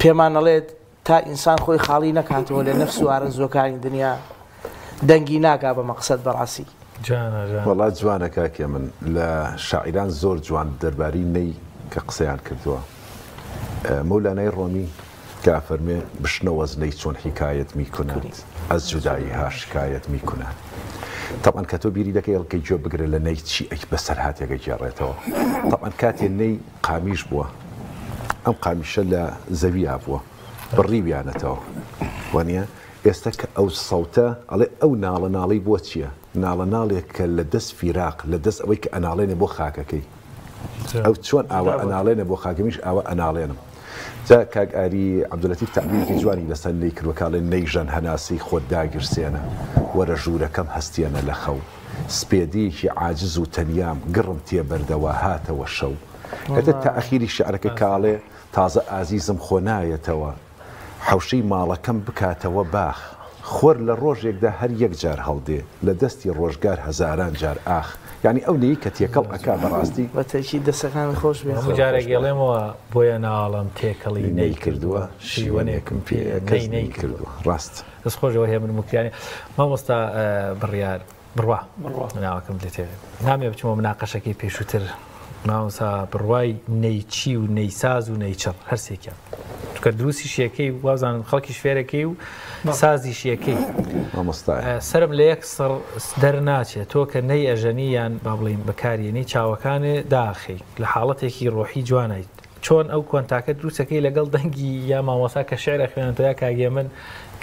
پێمان نەڵێت تا ئینسان خۆی خاڵی نەکاتەوە لە نەفس و ئارەزوەکانی دنیا دەنگی ناکا بە مەقسەد بەڕاستی وەڵات جوانە کاکێ من لە شاعیران زۆر جوان دەرباری نەی کە قسەیان کردووە مەولانای ڕۆمی که فرمی بشنوز نی چون حکایت میکند از جدایی ها شکایت میکند طبعا کتو بیری دکی الکی جو بگره لنی چی اک بسر هات یکی جارته طبعا کاتی نی قامیش بوا ام قامیش ل زوی ابوا بری بیانته ونیا استك او صوته على او نال بو چیه نال کل دس فراق لدس اویک انالین بو خاککی او چون او انالین بو خاکمیش او انالینم جا کاک آری عبداللطیف تعبیری جوانی لسنی کرد وکاله نیجان هناسی خود داگر سینه ورجوره کم هستیانه لخو سپیدی که عاجز و تنیام قرم تیه بردواهات و شو هذا تأخيري شعرك كاله تازه عزيزم خنايته حوشي مالكم بكاته باخ خور للروج يقدا هر يك جار هالدي لدستي الروجگار هزاران جار اخ يعني اوني كتيكل اكابر راستي بتاكيد دسخان خوش بيه مجارك يلمو بويا عالم تيكلي ني كردوا شيوانيكم في ني كردوا راست بس خوش وهي من يعني ما مستا بالريال بروا ناكم ديتي نامي بچمو مناقشه كي بيشوتر ماوسا بڕوای نەیچی و نەیساز و نەیچڕ هەرسێکیان چونکە دروستی شیەکەی وازانن خەڵکی شوێرەکەی و سازی شیەکەی سرم لە یەک سڕ دەرناچێت تۆ کە نەی ئەژەنی یان با بڵین بەکارێنی چاوەکانێ داخی لە حاڵەتێکی ڕۆحی جوانیت چۆن ئەو کۆنتاکە دروستەکەی لەگەڵ دەنگی یا مامۆسا کە شعرە خوێنێتەوە یا کاگێ من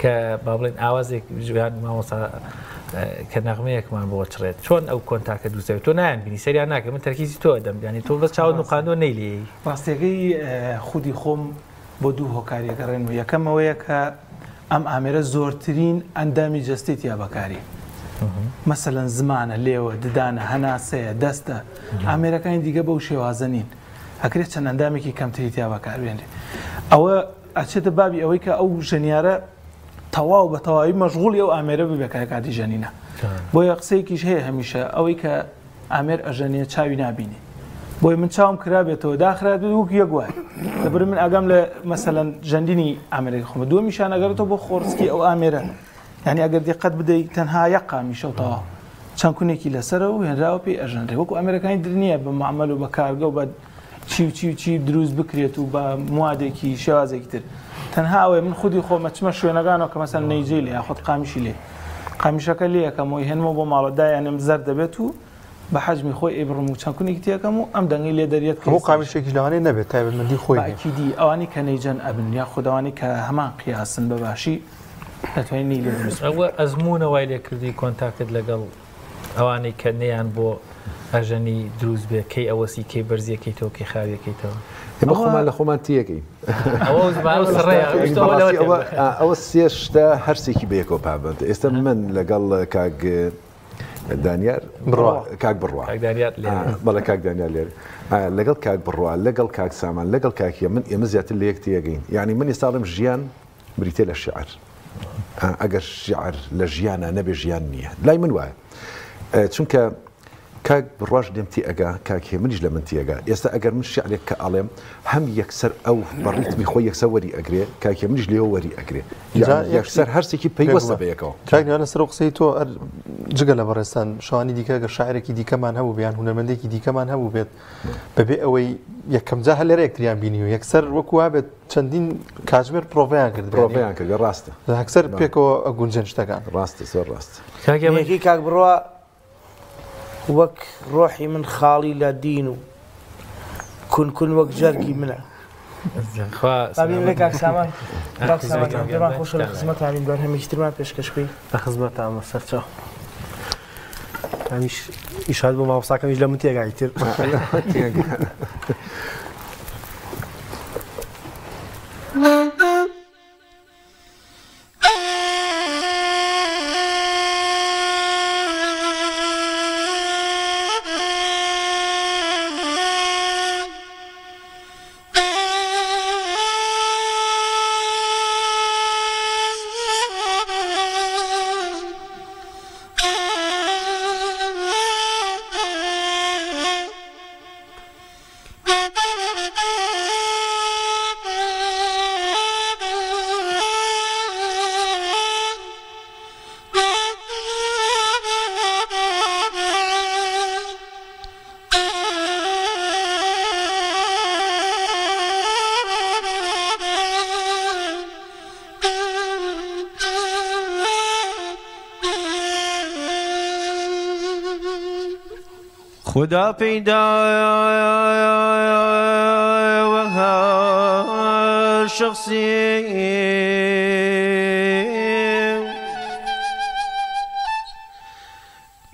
کە با بڵێن ئاوازێک ژیان مامۆسا کە نەغمەیەکمان بۆ چڕێت چۆن ئەو کۆنتاکە دروستەوە تۆ نایان بینی سەریان ناکە من تەرکیزی تۆ دەم ینی تۆ بەس چاوت نوقاندۆ نەیلی ڕاستیەکەی خودی خۆم بۆ دوو هۆکاریەکە ڕێن و یەکەمەوەیە کە ئەم ئامێرە زۆرترین ئەندامی جەستی تیا بەکاری مەسەلەن زمانە لێوە ددانە هەناسەیە دەستە ئامێرەکانی دیگە بەو شێوازە نین ئەکرێت چەند ئەندامێکی کەمتری تیا بەکاربێنێ ئەوە ئەچێتە بابی ئەوەی کە ئەو ژەنیارە تەواو بە تەواوی مەشغوڵی ئەو ئامێرە ببێکای کاتی ژەنینە بۆیە قسەیەکیش هەیە هەمیشە ئەوەی کە ئامێر ئەژەنیە چاوی نبینی بۆی من چاوم کرابێتەوە داخرات وەک یەک وای لەبەر من ئەگەم لە مەسەلەن ژەندینی ئامێرەی خۆمە دووە میشان ئەگەرێتەوە بۆ خۆرسکی ئەو ئامێرە یعنی ئەگەر دقت بدەیت تەنها یەک قامیشە و تەواو چەند کونێکی لەسەرە و هێنراوە پێی ئەژەنرێ وەکو ئەمریکانی درنیە بە معامل و بە کارگە و بە چی دروست بکرێت و بە موادێکی شێوازێکی تر تەنها ئەوەی من خودی خۆمە چمە شوێنەکانەوە کە مەسەن نەیجێ لێ یاخود قامیشی لێ قامیشەکە لێ یەکەمەوەی هێنمەوە بۆ ماڵەدا یانم زەر دەبێت و بە حەجمی خۆی ئێبڕم و چەند کونێکی تێکەم و ئەم دەنگی لێ دەریێت هەموو قامیشێکی لەوانەیە نەبێت تایبەتمەندی خۆی ئەکیدی ئەوانی کە نەیجەن ئەبن یا خودەوانی کە هەمان قیاسن بەباشی دەتوانین لێ ئەوە ئەزمونەوەی لێ کردی کۆنتاکت لەگەڵ ئەوانەی کە نەیان بۆ ئەژەنی دروست بێ کەی ئەوەسی کەی بەرزیەکەیتەوە کەی خاویەکەیتەوە ئێمە خۆمان لە خۆمان تیەکەین ئەوە سێشتا هەرسێکی بەیەکەوە پابند ئێستا من لەگەڵ کاک دانیار کاک بڕوا بەڵێ کاک دانیار لێرە لەگەڵ کاک بڕوا لەگەڵ کاک سامان لەگەڵ کاکیە من ئێمە زیاتر لە یەک تیەگەین یعنی من ئێستاڵم ژیان بریتێ لە شعر ئەگەر شعر لە ژیانە نەبێ ژیان نییە لای من وایە چونکە کاک بڕواش دێمتی ئەگا کاکێ منیش لە من تیەگا ئێستا ئەگەر من شعرێک کە ئاڵێم هەم یەکسەر ئەو بەڕیتمی خۆی یەکسەر وەری ئەگرێ کاکێ منیش لێەوە وەری ئەگرێ یەکسەر هەرسێکی پەیوەستە بەیەکەوە چاکنیانە سەر قسەی تۆ جگە لە بەڕێستان شوانی دیکە گەر شاعرێکی دیکەمان هەبوو بیان هونەرمەندێکی دیکەمان هەبوو بێت بەبێ ئەوەی یەکەم جا هەل لێرە یەکتریان بینی و یەکسەر وەکووا بێت چەندین کاتژمێر پرۆڤیان کرد ڕاستە هەکسەر پێکەوە ئەگونجێن شتەکان ڕاستە زۆر ڕاست یەکی کاک بڕوا وەک ڕۆحی من خاڵی لە دین و کون وەک جەرگی منە کاک سامان خۆشە لە خزمەتانی دوان هەمیشترمان پێشکەشکەی لە خزمەتامە سەرچاو هەمیش ئیشاد بۆ ماوەساکەمیش لە من تێگای تر خدا پیدا و هر شخصی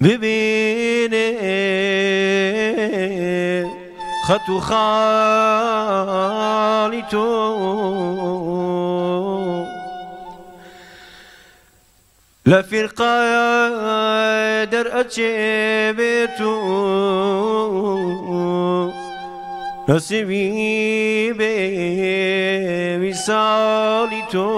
ببینه خط و خالی تو لفرقة در أجيبتو نصيبي بوصالتو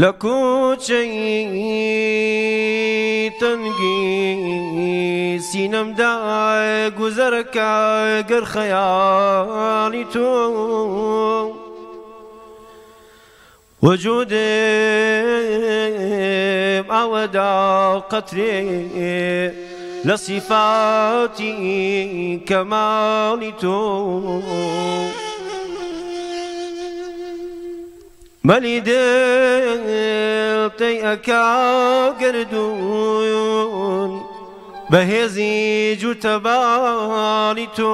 لكوچي تنگی سینم دا گذر کا گر خیالی تو وجودي أودع قطري لصفاتي كمالتو ملي دلتي أكاقردون بهزي جتبالتو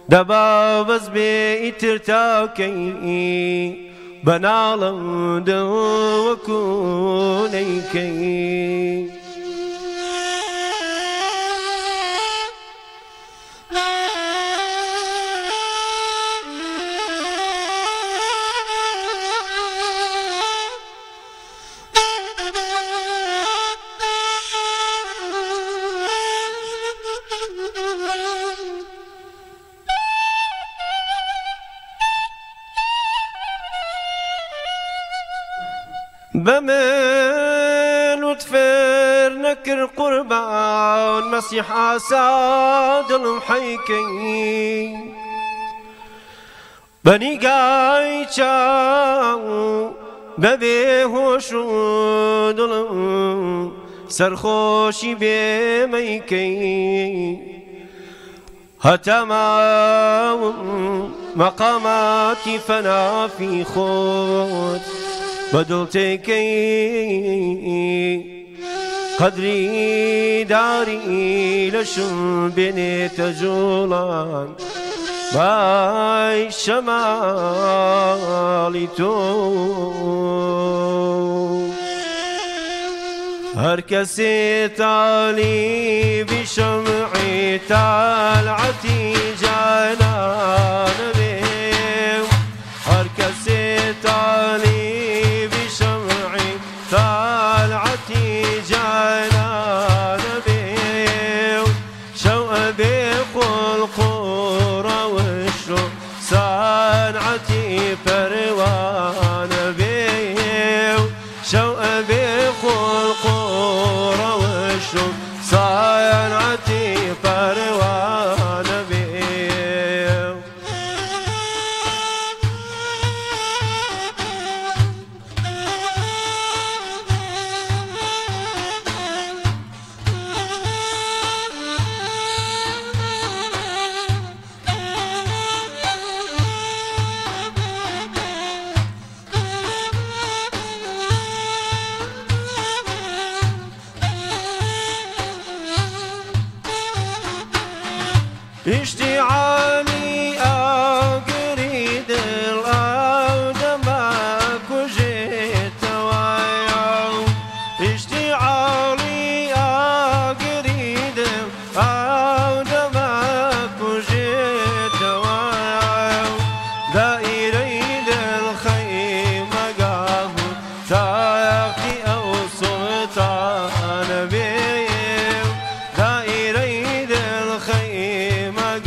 دبا بس بيترتاكي بنالم دو وكونيكي بمن وتفر نكر قربان مسيح أساد المحيكي بني قايتشاو ببيهوشو دلم سرخوشي بميكي هتمام مقاماتي فنا في خود بدلتكي قدري داري لشم بني تجولان باي شمالي تو هر كسي تالي بشمعي طالعتي جانان بيو هر كسي تالي بشمعي طالعتي جانان بيو شوق بيقول قورة وشو صنعتي پروان بيو شوق بيقول قورة وشو صنعتي پروان بيو اشتعالي أقريد الأرض معك وجيت وياو اشتعالي أقريد الأرض معك وجيت وياو دائريد الخيمة قاهو تاقي أو سلطان بيو دائريد الخيمة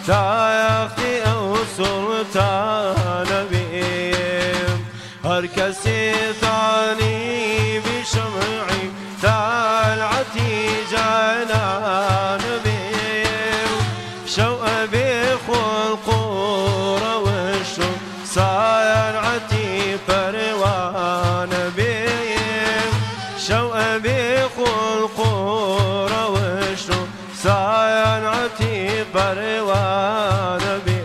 تاختي أو سلطان بيم هر كسي ثاني بشمعي طالعتي جانان بيم شوق بيخل قورة وشو صنعتي پروان بيم شوق بيخل قورة وشو صنعتي پروان بيم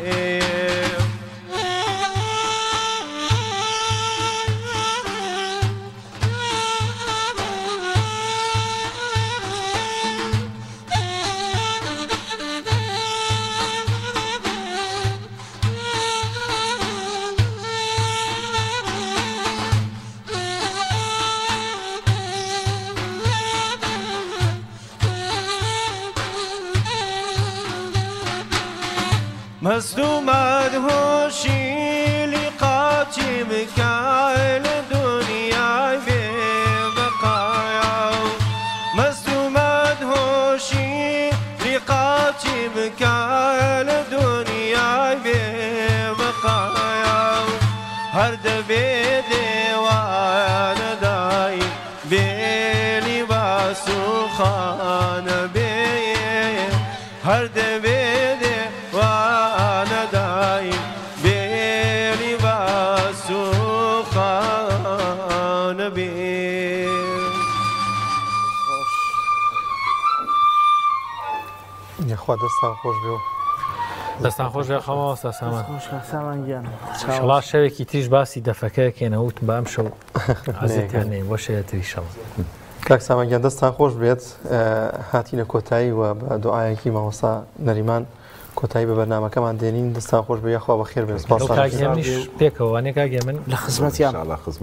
مصدوم مدهوشي لقاتي مكان الدنيا ببقايا مصدوم مدهوشي لقاتي مكان الدنيا ببقايا هرد بيدي وانا دايم بلباس خان بيه هرد بيدي وانا دايم یخوا دەستان خۆش بێ و دەستان خۆش خەماوەستا سامان سامانگیان شڵا شەوێکی تریش باسی دەفەکەیەکێنەوت بام شەو ئازیتیانێ بۆ شەیەتری شەڵ کاک سامانگیان دەستان خۆش بێت هاتینە کۆتایی و بە دوعایەکی مامۆستا نەریمان کۆتایی بە بەرنامەکەمان دێنین دەستان خۆش بێ یخوا بەخێر بێن سپاسانیش پێکەوەوانێ کاگێ من لە خزمەتیان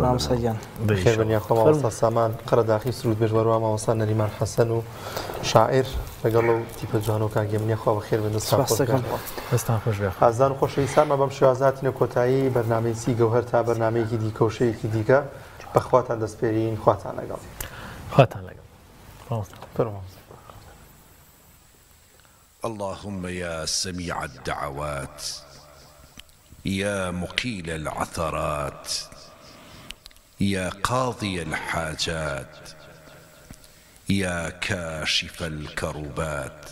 مامۆستاگیان بخێر بن یخوا مامۆستا سامان قەرەداخی سرود بێژ بەروە مامۆستا نەریمان حەسەن و شاعر لەگەڵ و تیپە جوان و کاگێ من یخوا بەخێر بێن دەستان خۆش بێ ئازان و خۆشەویستانمە بەم شێوازاتینە کۆتایی بەرنامەی سی گەوهەر تا بەرنامەیەکی دیکە و شەیەکی دیکە بەخواتان دەستپێرین خواتان لەگەڵ خواتان لەگەڵ اللهم يا سميع الدعوات يا مقيل العثرات يا قاضي الحاجات يا كاشف الكربات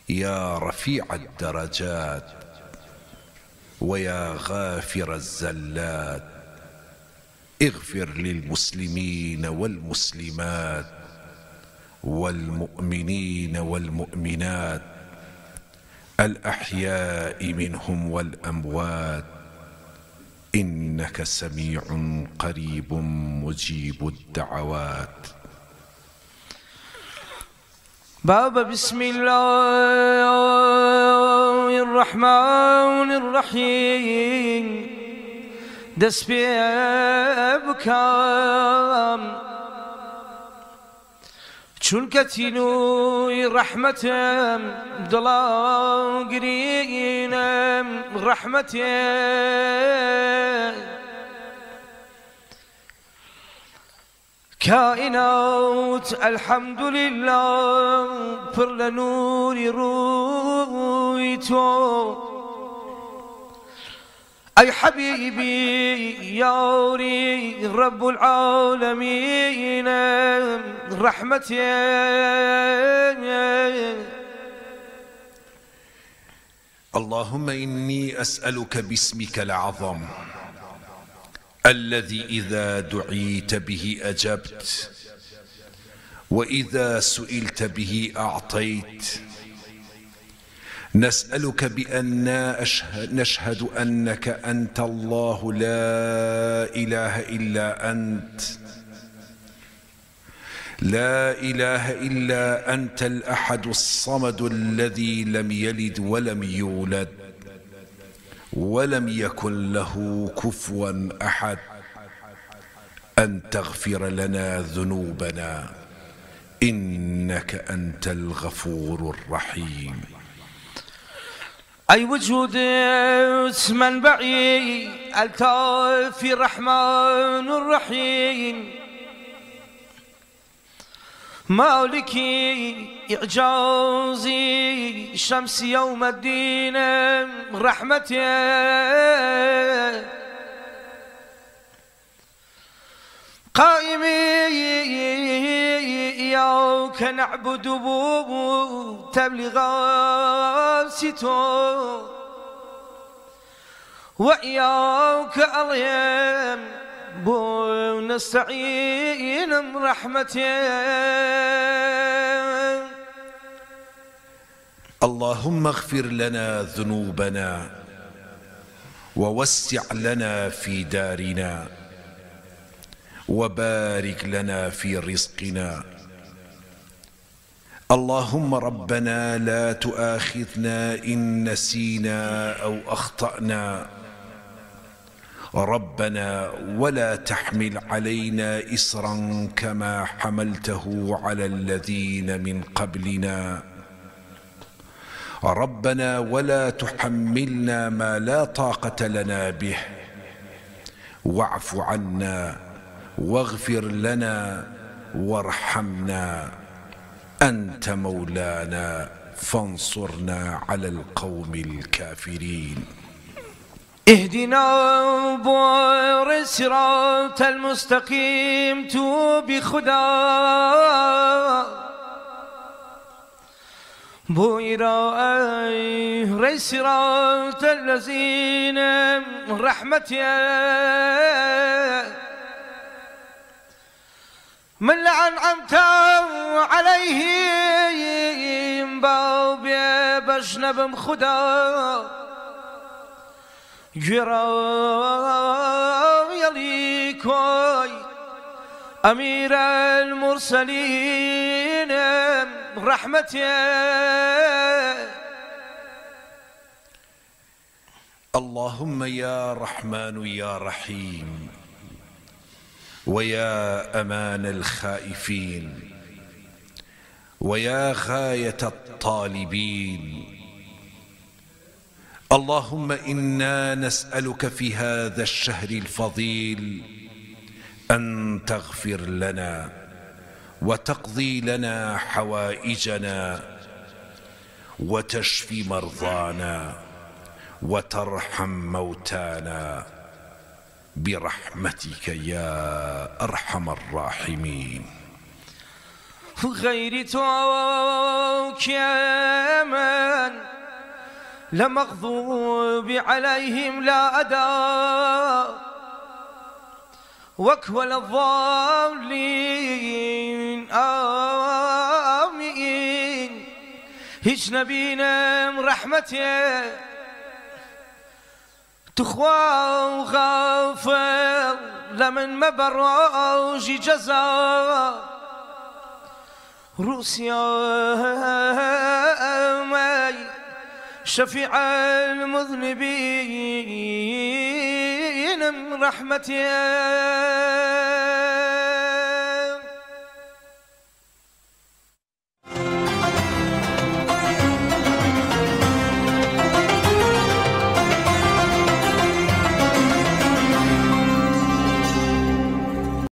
يا رفيع الدرجات ويا غافر الزلات اغفر للمسلمين والمسلمات والمؤمنين والمؤمنات الأحياء منهم والأموات إنك سميع قريب مجيب الدعوات. بابا بسم الله الرحمن الرحيم دس بكام چون كتينوي رحمتم دلا قرينم رحمتم كائنات الحمد لله پر لنور رويتو أي حبيبي ياري رب العالمين رحمتي اللهم إني أسألك باسمك الأعظم الذي إذا دعيت به أجبت وإذا سئلت به أعطيت نسألك بأننا نشهد أنك أنت الله لا إله إلا أنت لا إله إلا أنت الأحد الصمد الذي لم يلد ولم يولد ولم يكن له كفوا أحد أن تغفر لنا ذنوبنا إنك أنت الغفور الرحيم. أي وجود اسما بعيد الكافي الرحمن الرحيم مالكي إعجازي شمس يوم الدين رحمتي قائمي إياك نعبد تبلغ ستو وإياك أريم نستعين رحمتي اللهم اغفر لنا ذنوبنا ووسع لنا في دارنا وبارك لنا في رزقنا. اللهم ربنا لا تؤاخذنا إن نسينا أو أخطأنا ربنا ولا تحمل علينا إصرا كما حملته على الذين من قبلنا ربنا ولا تحملنا ما لا طاقة لنا به واعف عنا واغفر لنا وارحمنا أنت مولانا فانصرنا على القوم الكافرين. اهدنا بور الصراط المستقيم توب خدا بويرا صراط الذين رحمتي من لأنعمت عليهم باوبي بجنبم خدا جرا يليكوي أمير المرسلين رحمتي اللهم يا رحمن يا رحيم ويا أمان الخائفين ويا غاية الطالبين اللهم إنا نسألك في هذا الشهر الفضيل أن تغفر لنا وتقضي لنا حوائجنا وتشفي مرضانا وترحم موتانا برحمتك يا أرحم الراحمين. غير توك يا من لمغضوب عليهم لا أداء وكول الضالين آمين. هيج نبينا رحمته تخوى وغافل لمن مبروج جزاء روسيا ماي شفيع المذنبين من رحمته